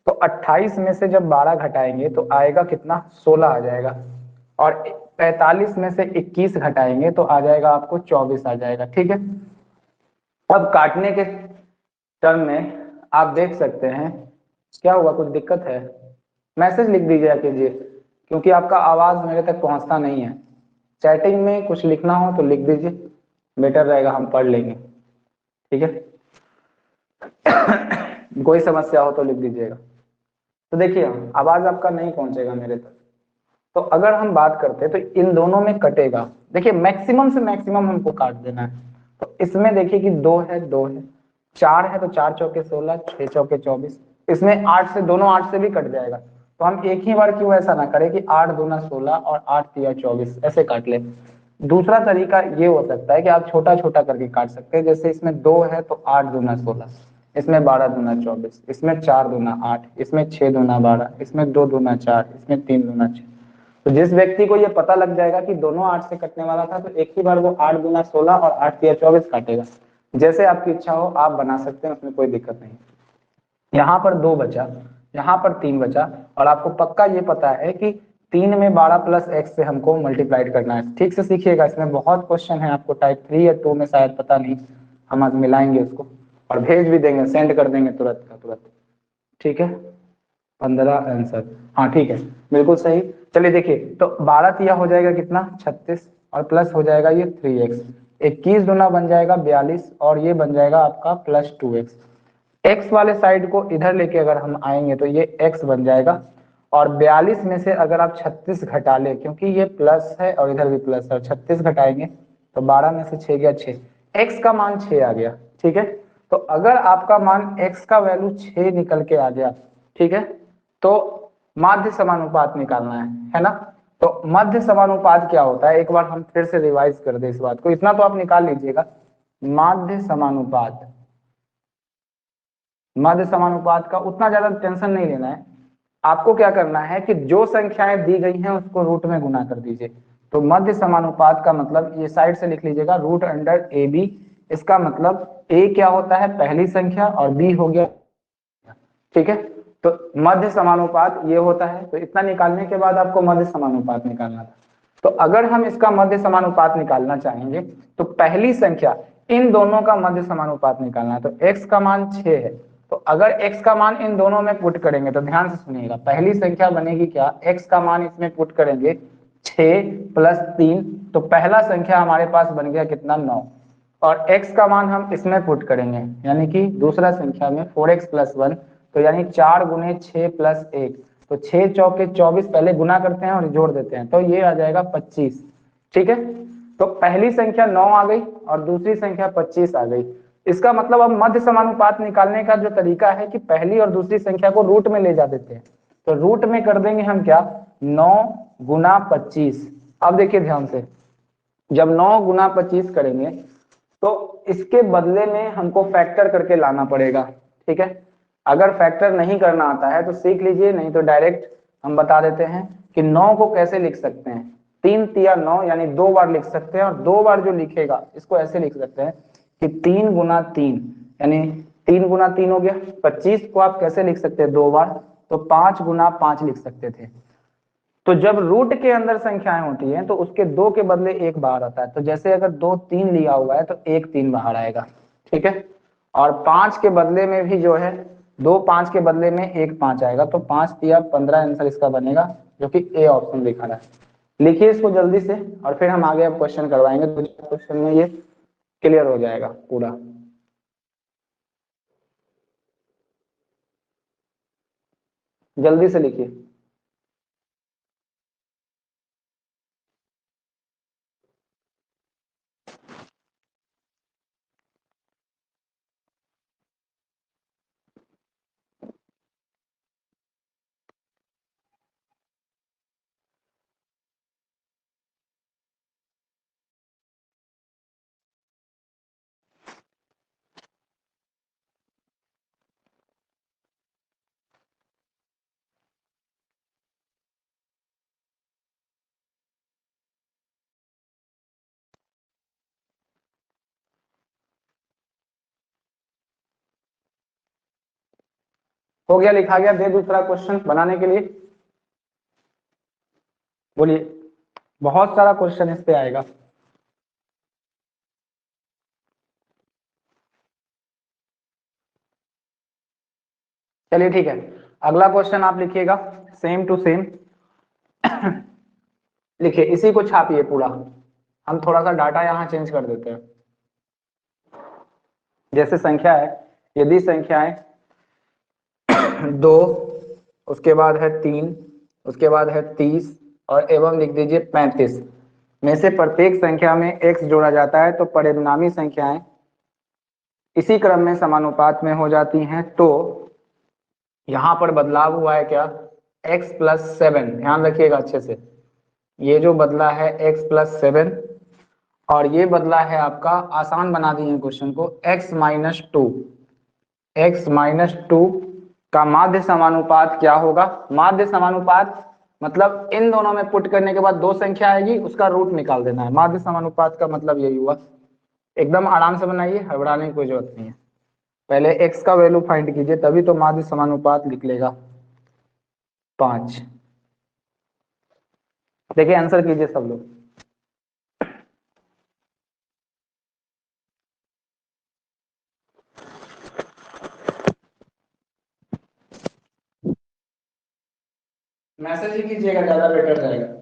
तो 28 में से जब 12 घटाएंगे तो आएगा कितना, 16 आ जाएगा। और 45 में से 21 घटाएंगे तो आ जाएगा आपको 24 आ जाएगा। ठीक है, अब काटने के टर्म में आप देख सकते हैं क्या हुआ, कुछ दिक्कत है? मैसेज लिख दीजिए कीजिए, क्योंकि आपका आवाज मेरे तक पहुंचता नहीं है। चैटिंग में कुछ लिखना हो तो लिख दीजिए, बेटर रहेगा, हम पढ़ लेंगे। ठीक है कोई समस्या हो तो लिख दीजिएगा। तो देखिए आवाज आपका नहीं पहुंचेगा मेरे तक, तो अगर हम बात करते हैं तो इन दोनों में कटेगा। देखिए मैक्सिमम से मैक्सिमम हमको काट देना है। तो इसमें देखिए कि 2 है, 2 है, 4 है, तो 4 चौके 16, 6 चौके 24। इसमें 8 से, दोनों 8 से भी कट जाएगा। तो हम एक ही बार क्यों ऐसा ना करें कि 8 दूना 16 और 8 तिया 24 ऐसे काट ले। दूसरा तरीका ये हो सकता है कि आप छोटा छोटा करके काट सकते हैं। जैसे इसमें 2 है तो 8 दूना 16, इसमें 12 दूना 24, इसमें 4 दूना 8, इसमें 6 दूना 12, इसमें 2 दूना 4, इसमें 3 दूना 6। तो जिस व्यक्ति को ये पता लग जाएगा कि दोनों 8 से कटने वाला था, तो एक ही बार वो 8 दूना 16 और 8 तिया 24 काटेगा। जैसे आपकी इच्छा हो आप बना सकते हैं, उसमें कोई दिक्कत नहीं। यहाँ पर 2 बचा, यहाँ पर 3 बचा, और आपको पक्का ये पता है कि 3 में 12 प्लस x से हमको मल्टीप्लाइड करना है। ठीक से सीखिएगा, इसमें बहुत क्वेश्चन है आपको, टाइप 3 या 2 में शायद, पता नहीं, हम आज मिलाएंगे उसको और भेज भी देंगे, सेंड कर देंगे तुरंत का तुरंत। ठीक है, 15 आंसर, हाँ ठीक है, बिल्कुल सही। चलिए देखिए, तो 12 तिया हो जाएगा कितना, 36, और प्लस हो जाएगा ये 3x, 21 दूना बन जाएगा 42, और ये बन जाएगा आपका प्लस 2x। x वाले साइड को इधर लेके अगर हम आएंगे तो ये x बन जाएगा, और 42 में से अगर आप 36 घटा ले, क्योंकि ये प्लस है और इधर भी प्लस है, 36 घटाएंगे तो 12 में से 6 गया 6, x का मान 6 आ गया। ठीक है, तो अगर आपका मान x का वैल्यू 6 निकल के आ गया, ठीक है, तो माध्य समानुपात निकालना है ना। तो मध्य समानुपात क्या होता है, एक बार हम फिर से रिवाइज कर दे इस बात को, इतना तो आप निकाल लीजिएगा। माध्य समानुपात, मध्य समानुपात का उतना ज्यादा टेंशन नहीं लेना है। आपको क्या करना है कि जो संख्याएं दी गई हैं उसको रूट में गुना कर दीजिए। तो मध्य समानुपात का मतलब, ये साइड से लिख लीजिएगा, रूट अंडर ए बी। इसका मतलब ए क्या होता है, पहली संख्या, और बी हो गया। ठीक है, तो मध्य समानुपात ये होता है। तो इतना निकालने के बाद आपको मध्य समानुपात निकालना था। तो अगर हम इसका मध्य समानुपात निकालना चाहेंगे तो पहली संख्या, इन दोनों का मध्य समानुपात निकालना है। तो x का मान 6 है, तो अगर x का मान इन दोनों में पुट करेंगे, तो ध्यान से सुनिएगा, पहली संख्या बनेगी क्या, x का मान इसमें पुट करेंगे 6 प्लस 3, तो पहला संख्या हमारे पास बन गया कितना, 9। और x का मान हम इसमें पुट करेंगे, यानी कि दूसरा संख्या में 4x प्लस 1, तो यानी 4 गुने 6 प्लस 1, तो 6 चौके 24, पहले गुना करते हैं और जोड़ देते हैं, तो ये आ जाएगा 25। ठीक है, तो पहली संख्या 9 आ गई और दूसरी संख्या 25 आ गई। इसका मतलब अब मध्य समानुपात निकालने का जो तरीका है कि पहली और दूसरी संख्या को रूट में ले जा देते हैं। तो रूट में कर देंगे हम क्या, 9 गुना 25। अब देखिए ध्यान से, जब 9 गुना 25 करेंगे तो इसके बदले में हमको फैक्टर करके लाना पड़ेगा। ठीक है, अगर फैक्टर नहीं करना आता है तो सीख लीजिए, नहीं तो डायरेक्ट हम बता देते हैं कि 9 को कैसे लिख सकते हैं। 3 तिया 9, यानी 2 बार लिख सकते हैं, और 2 बार जो लिखेगा इसको ऐसे लिख सकते हैं कि 3 गुना 3, यानी 3 गुना 3 हो गया। 25 को आप कैसे लिख सकते हैं 2 बार, तो 5 गुना 5 लिख सकते थे। तो जब रूट के अंदर संख्याएं होती हैं तो उसके 2 के बदले 1 बाहर आता है। तो जैसे अगर 2 3 लिया हुआ है तो 1 3 बाहर आएगा। ठीक है, और 5 के बदले में भी जो है 2 5 के बदले में 1 5 आएगा, तो 5 तिया 15 आंसर इसका बनेगा, जो कि ए ऑप्शन लिखा है। लिखिए इसको जल्दी से, और फिर हम आगे अब क्वेश्चन करवाएंगे। दूसरे क्वेश्चन में ये क्लियर हो जाएगा पूरा। जल्दी से लिखिए। हो गया, लिखा गया, दे दूसरा क्वेश्चन बनाने के लिए। बोलिए, बहुत सारा क्वेश्चन इस पे आएगा। चलिए ठीक है, अगला क्वेश्चन आप लिखिएगा, सेम टू सेम लिखिए, इसी को छापिए पूरा। हम थोड़ा सा डाटा यहाँ चेंज कर देते हैं। जैसे संख्या है, यदि संख्याएं 2, उसके बाद है 3, उसके बाद है 30 और एवं लिख दीजिए 35 में से प्रत्येक संख्या में x जोड़ा जाता है तो परिणामी संख्याएं इसी क्रम में समानुपात में हो जाती हैं। तो यहाँ पर बदलाव हुआ है क्या, x+7, ध्यान रखिएगा अच्छे से, ये जो बदला है x+7 और ये बदला है आपका, आसान बना दिए क्वेश्चन को, x-2, x-2 का माध्य समानुपात क्या होगा। माध्य समानुपात मतलब इन दोनों में पुट करने के बाद दो संख्या आएगी, उसका रूट निकाल देना है। माध्य समानुपात का मतलब यही हुआ। एकदम आराम से बनाइए, हड़बड़ाने की कोई जरूरत नहीं है। पहले x का वैल्यू फाइंड कीजिए, तभी तो माध्य समानुपात निकलेगा 5। देखिए आंसर कीजिए सब लोग। मैसेज ही कीजिएगा, ज्यादा बेटर रहेगा।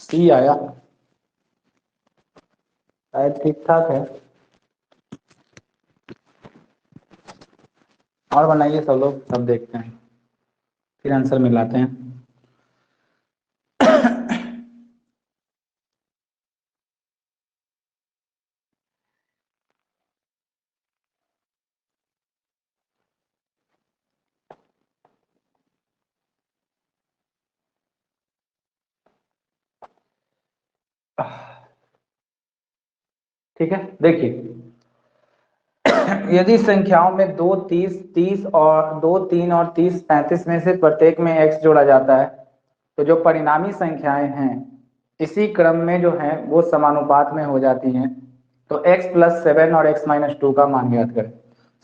सी आया, शायद ठीक ठाक है। और बनाइए सब लोग, सब देखते हैं, फिर आंसर मिलाते हैं। ठीक है, देखिए यदि संख्याओं में 2, 30, 30 और 2, 3 और 30, 35 में से प्रत्येक में x जोड़ा जाता है तो जो परिणामी संख्याएं हैं इसी क्रम में जो है वो समानुपात में हो जाती हैं। तो x+7 और x-2 का मान ज्ञात करें।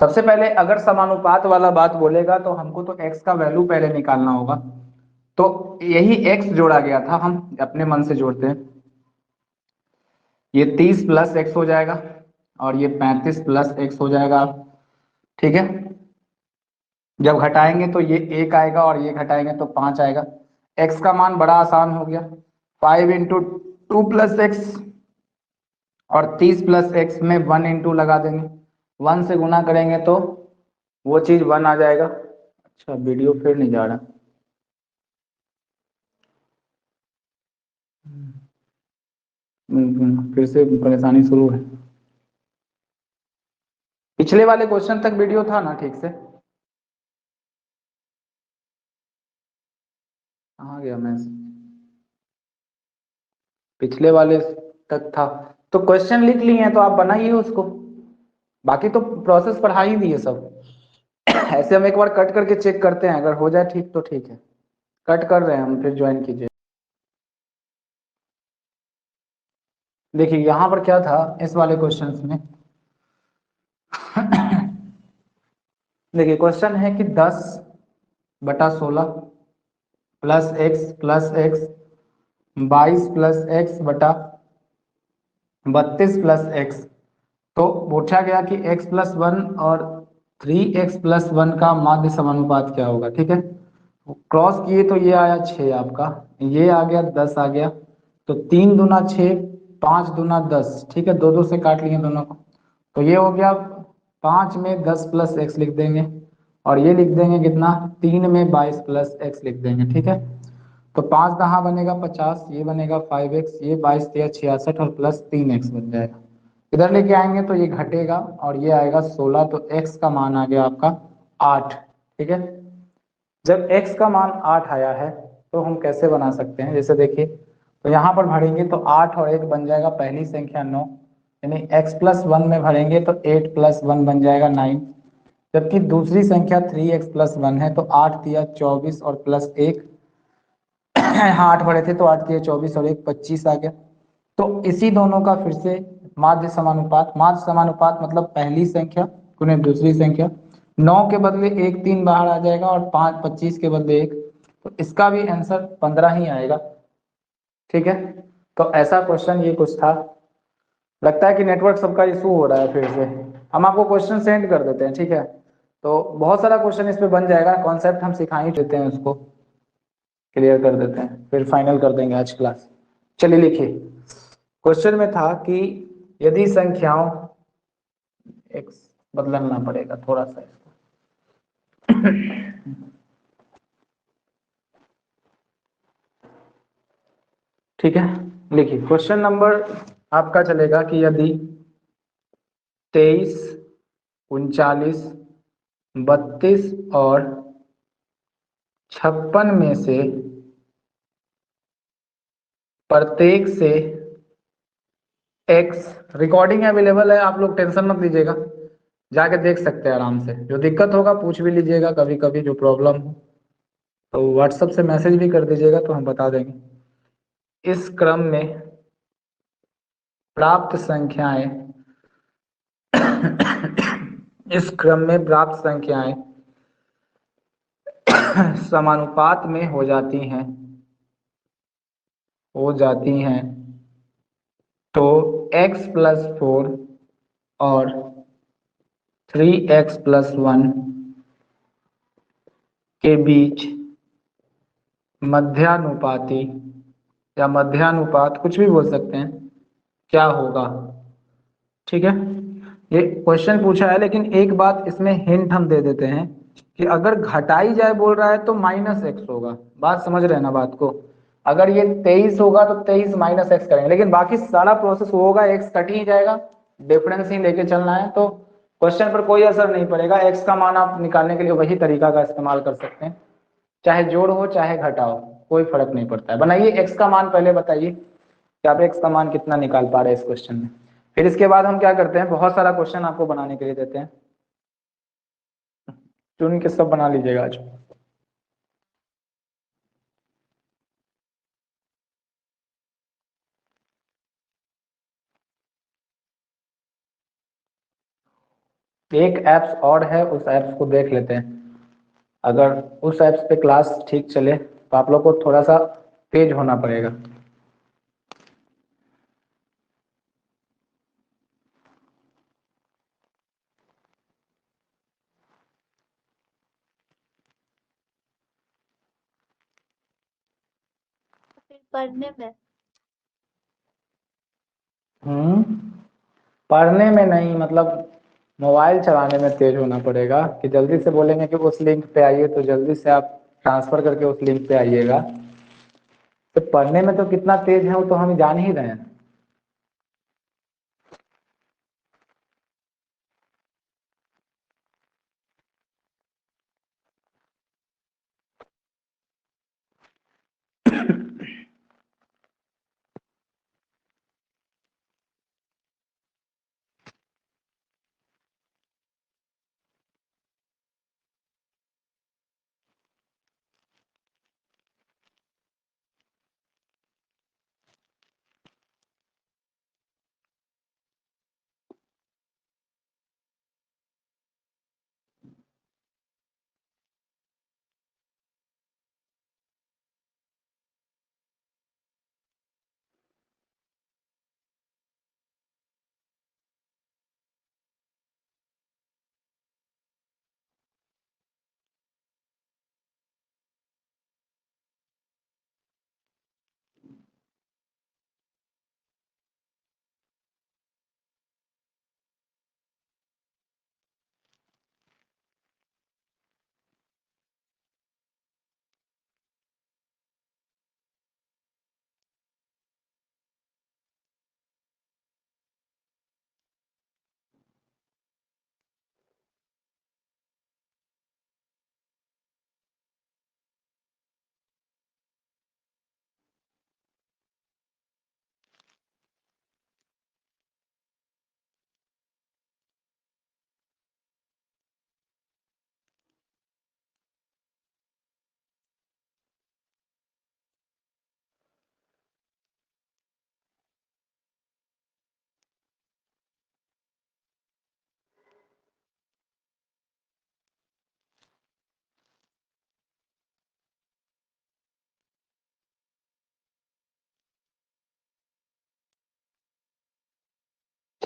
सबसे पहले अगर समानुपात वाला बात बोलेगा तो हमको तो x का वैल्यू पहले निकालना होगा। तो यही x जोड़ा गया था, हम अपने मन से जोड़ते हैं। ये 30 + x हो जाएगा और ये 35 + x हो जाएगा। ठीक है, जब घटाएंगे तो ये 1 आएगा और ये घटाएंगे तो 5 आएगा। x का मान बड़ा आसान हो गया, 5 × 2 + x और 30 + x में 1 × लगा देंगे, 1 से गुना करेंगे तो वो चीज 1 आ जाएगा। अच्छा, वीडियो फिर नहीं जा रहा। फिर से परेशानी शुरू है। पिछले वाले क्वेश्चन तक वीडियो था ना ठीक से? कहाँ गया मैं? पिछले वाले तक था तो क्वेश्चन लिख लिए हैं तो आप बनाइए उसको, बाकी तो प्रोसेस पढ़ा ही दिए सब। ऐसे हम एक बार कट करके चेक करते हैं, अगर हो जाए ठीक तो ठीक है। कट कर रहे हैं हम, फिर ज्वाइन कीजिए। देखिए यहाँ पर क्या था इस वाले क्वेश्चंस में। देखिए क्वेश्चन है कि 10/16 + x + x 22 + x बटा 32 + x। तो पूछा गया कि x+1 और 3x+1 का माध्य समानुपात क्या होगा। ठीक है, क्रॉस किए तो ये आया 6 आपका, ये आ गया 10 आ गया, तो 3 दूना 6, 5 दूना 10, ठीक है, दो दो से काट लिए दोनों को, तो ये हो गया 5 में 10 प्लस एक्स लिख देंगे, और ये लिख देंगे कितना, 3 में 22 प्लस एक्स लिख देंगे, ठीक है। तो 5 दहा बनेगा 50, ये बनेगा 5x, ये 22 तिया 66 और प्लस 3x बन जाएगा। इधर लेके आएंगे तो ये घटेगा और ये आएगा 16, तो x का मान आ गया आपका 8, ठीक है। जब x का मान 8 आया है तो हम कैसे बना सकते हैं, जैसे देखिए, तो यहाँ पर भरेंगे तो 8 और 1 बन जाएगा पहली संख्या 9, यानी x प्लस 1 में भरेंगे तो 8 प्लस 1 बन जाएगा 9, जबकि दूसरी संख्या 3x प्लस 1 है तो 8 तिया 24 और प्लस 1, हाँ 8 भरे थे तो 8 तिया 24 और 1 25 आ गया। तो इसी दोनों का फिर से माध्य समानुपात, माध्य समानुपात मतलब पहली संख्या गुने दूसरी संख्या, 9 के बदले 1 3 बाहर आ जाएगा और 5 25 के बदले 1, तो इसका भी आंसर 15 ही आएगा, ठीक है। तो ऐसा क्वेश्चन ये कुछ था। लगता है कि नेटवर्क सबका इशू हो रहा है, फिर से हम आपको क्वेश्चन सेंड कर देते हैं, ठीक है। तो बहुत सारा क्वेश्चन इस पे बन जाएगा, कॉन्सेप्ट हम सिखा ही देते हैं, उसको क्लियर कर देते हैं, फिर फाइनल कर देंगे आज क्लास। चलिए लिखिए, क्वेश्चन में था कि यदि संख्याओं, एक बदलना पड़ेगा थोड़ा सा इसको, ठीक है। लिखिए क्वेश्चन नंबर आपका चलेगा कि यदि 23, 39, 32 और 56 में से प्रत्येक से x, रिकॉर्डिंग अवेलेबल है, आप लोग टेंशन मत लीजिएगा, जाके देख सकते हैं आराम से, जो दिक्कत होगा पूछ भी लीजिएगा, कभी कभी जो प्रॉब्लम हो तो व्हाट्सएप से मैसेज भी कर दीजिएगा तो हम बता देंगे। इस क्रम में प्राप्त संख्याएं इस क्रम में प्राप्त संख्याएं समानुपात में हो जाती हैं तो x प्लस 4 और 3x प्लस 1 के बीच मध्यानुपाती या मध्यानुपात, कुछ भी बोल सकते हैं, क्या होगा, ठीक है। ये क्वेश्चन पूछा है, लेकिन एक बात इसमें हिंट हम दे देते हैं कि अगर घटाई जाए बोल रहा है तो माइनस एक्स होगा, बात समझ रहे हैं ना बात को। अगर ये 23 होगा तो 23 माइनस एक्स करेंगे, लेकिन बाकी सारा प्रोसेस होगा, एक्स कट ही जाएगा, डिफरेंस ही लेके चलना है, तो क्वेश्चन पर कोई असर नहीं पड़ेगा। एक्स का मान आप निकालने के लिए वही तरीका का इस्तेमाल कर सकते हैं, चाहे जोड़ हो चाहे घटाओ, कोई फर्क नहीं पड़ता है। बनाइए एक्स का मान, पहले बताइए कि आप एक्स का मान कितना निकाल पा रहे हैं इस क्वेश्चन में, फिर इसके बाद हम क्या करते हैं, बहुत सारा क्वेश्चन आपको बनाने के लिए देते हैं, चुन के सब बना लीजिएगा आज। एक ऐप्स और है, उस ऐप्स को देख लेते हैं, अगर उस ऐप्स पे क्लास ठीक चले तो आप लोग को थोड़ा सा तेज होना पड़ेगा। फिर पढ़ने में पढ़ने में नहीं, मतलब मोबाइल चलाने में तेज होना पड़ेगा, कि जल्दी से बोलेंगे कि उस लिंक पे आइए तो जल्दी से आप ट्रांसफर करके उस लिंक पे आइएगा। तो पढ़ने में तो कितना तेज है वो तो हम जान ही रहे हैं।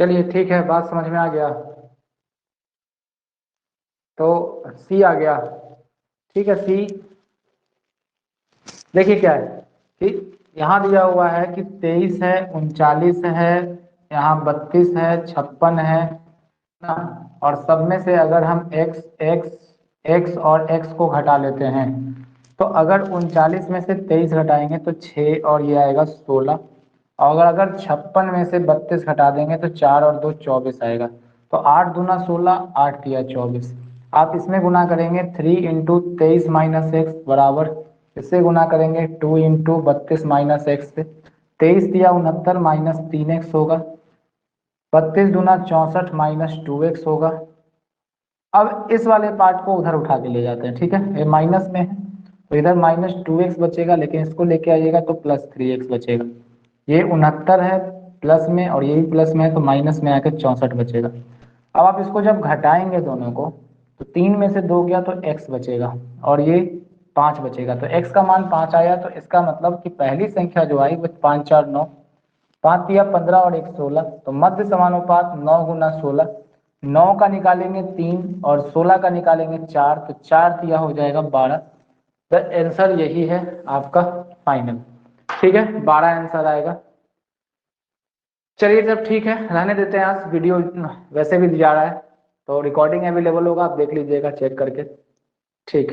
चलिए ठीक है, बात समझ में आ गया। तो सी आ गया, ठीक है। सी देखिए क्या है कि यहाँ दिया हुआ है कि 23 है, 39 है, यहाँ 32 है, 56 है ना। और सब में से अगर हम x और x को घटा लेते हैं, तो अगर 39 में से 23 घटाएंगे तो 6 और ये आएगा 16। और अगर 56 में से 32 घटा देंगे तो 4 और 2 24 आएगा। तो 8 दूना 16, 8 तिया 24। आप इसमें गुना करेंगे 3 इंटू 23 माइनस एक्स बराबर, इससे गुना करेंगे 2 इंटू 32 माइनस एक्स से, 23 तिया 69 माइनस 3x होगा, 32 दूना 64 माइनस 2x होगा। अब इस वाले पार्ट को उधर उठा के ले जाते हैं, ठीक है। ये माइनस में है तो इधर माइनस 2x बचेगा, लेकिन इसको लेके आइएगा तो प्लस 3x बचेगा। ये 69 है प्लस में और ये भी प्लस में है, तो माइनस में आकर 64 बचेगा। अब आप इसको जब घटाएंगे दोनों को, तो 3 में से 2 गया तो x बचेगा और ये 5 बचेगा। तो x का मान 5 आया, तो इसका मतलब कि पहली संख्या जो आई वो 5 4 9, 5 तिया 15 और 1 16। तो मध्य समानुपात 9 गुना 16, 9 का निकालेंगे 3 और 16 का निकालेंगे 4, तो 4 तिया हो जाएगा 12। तो आंसर यही है आपका फाइनल, ठीक है, 12 आंसर आएगा। चलिए जब ठीक है, रहने देते हैं। आज वीडियो वैसे भी जा रहा है, तो रिकॉर्डिंग अवेलेबल होगा, आप देख लीजिएगा चेक करके, ठीक।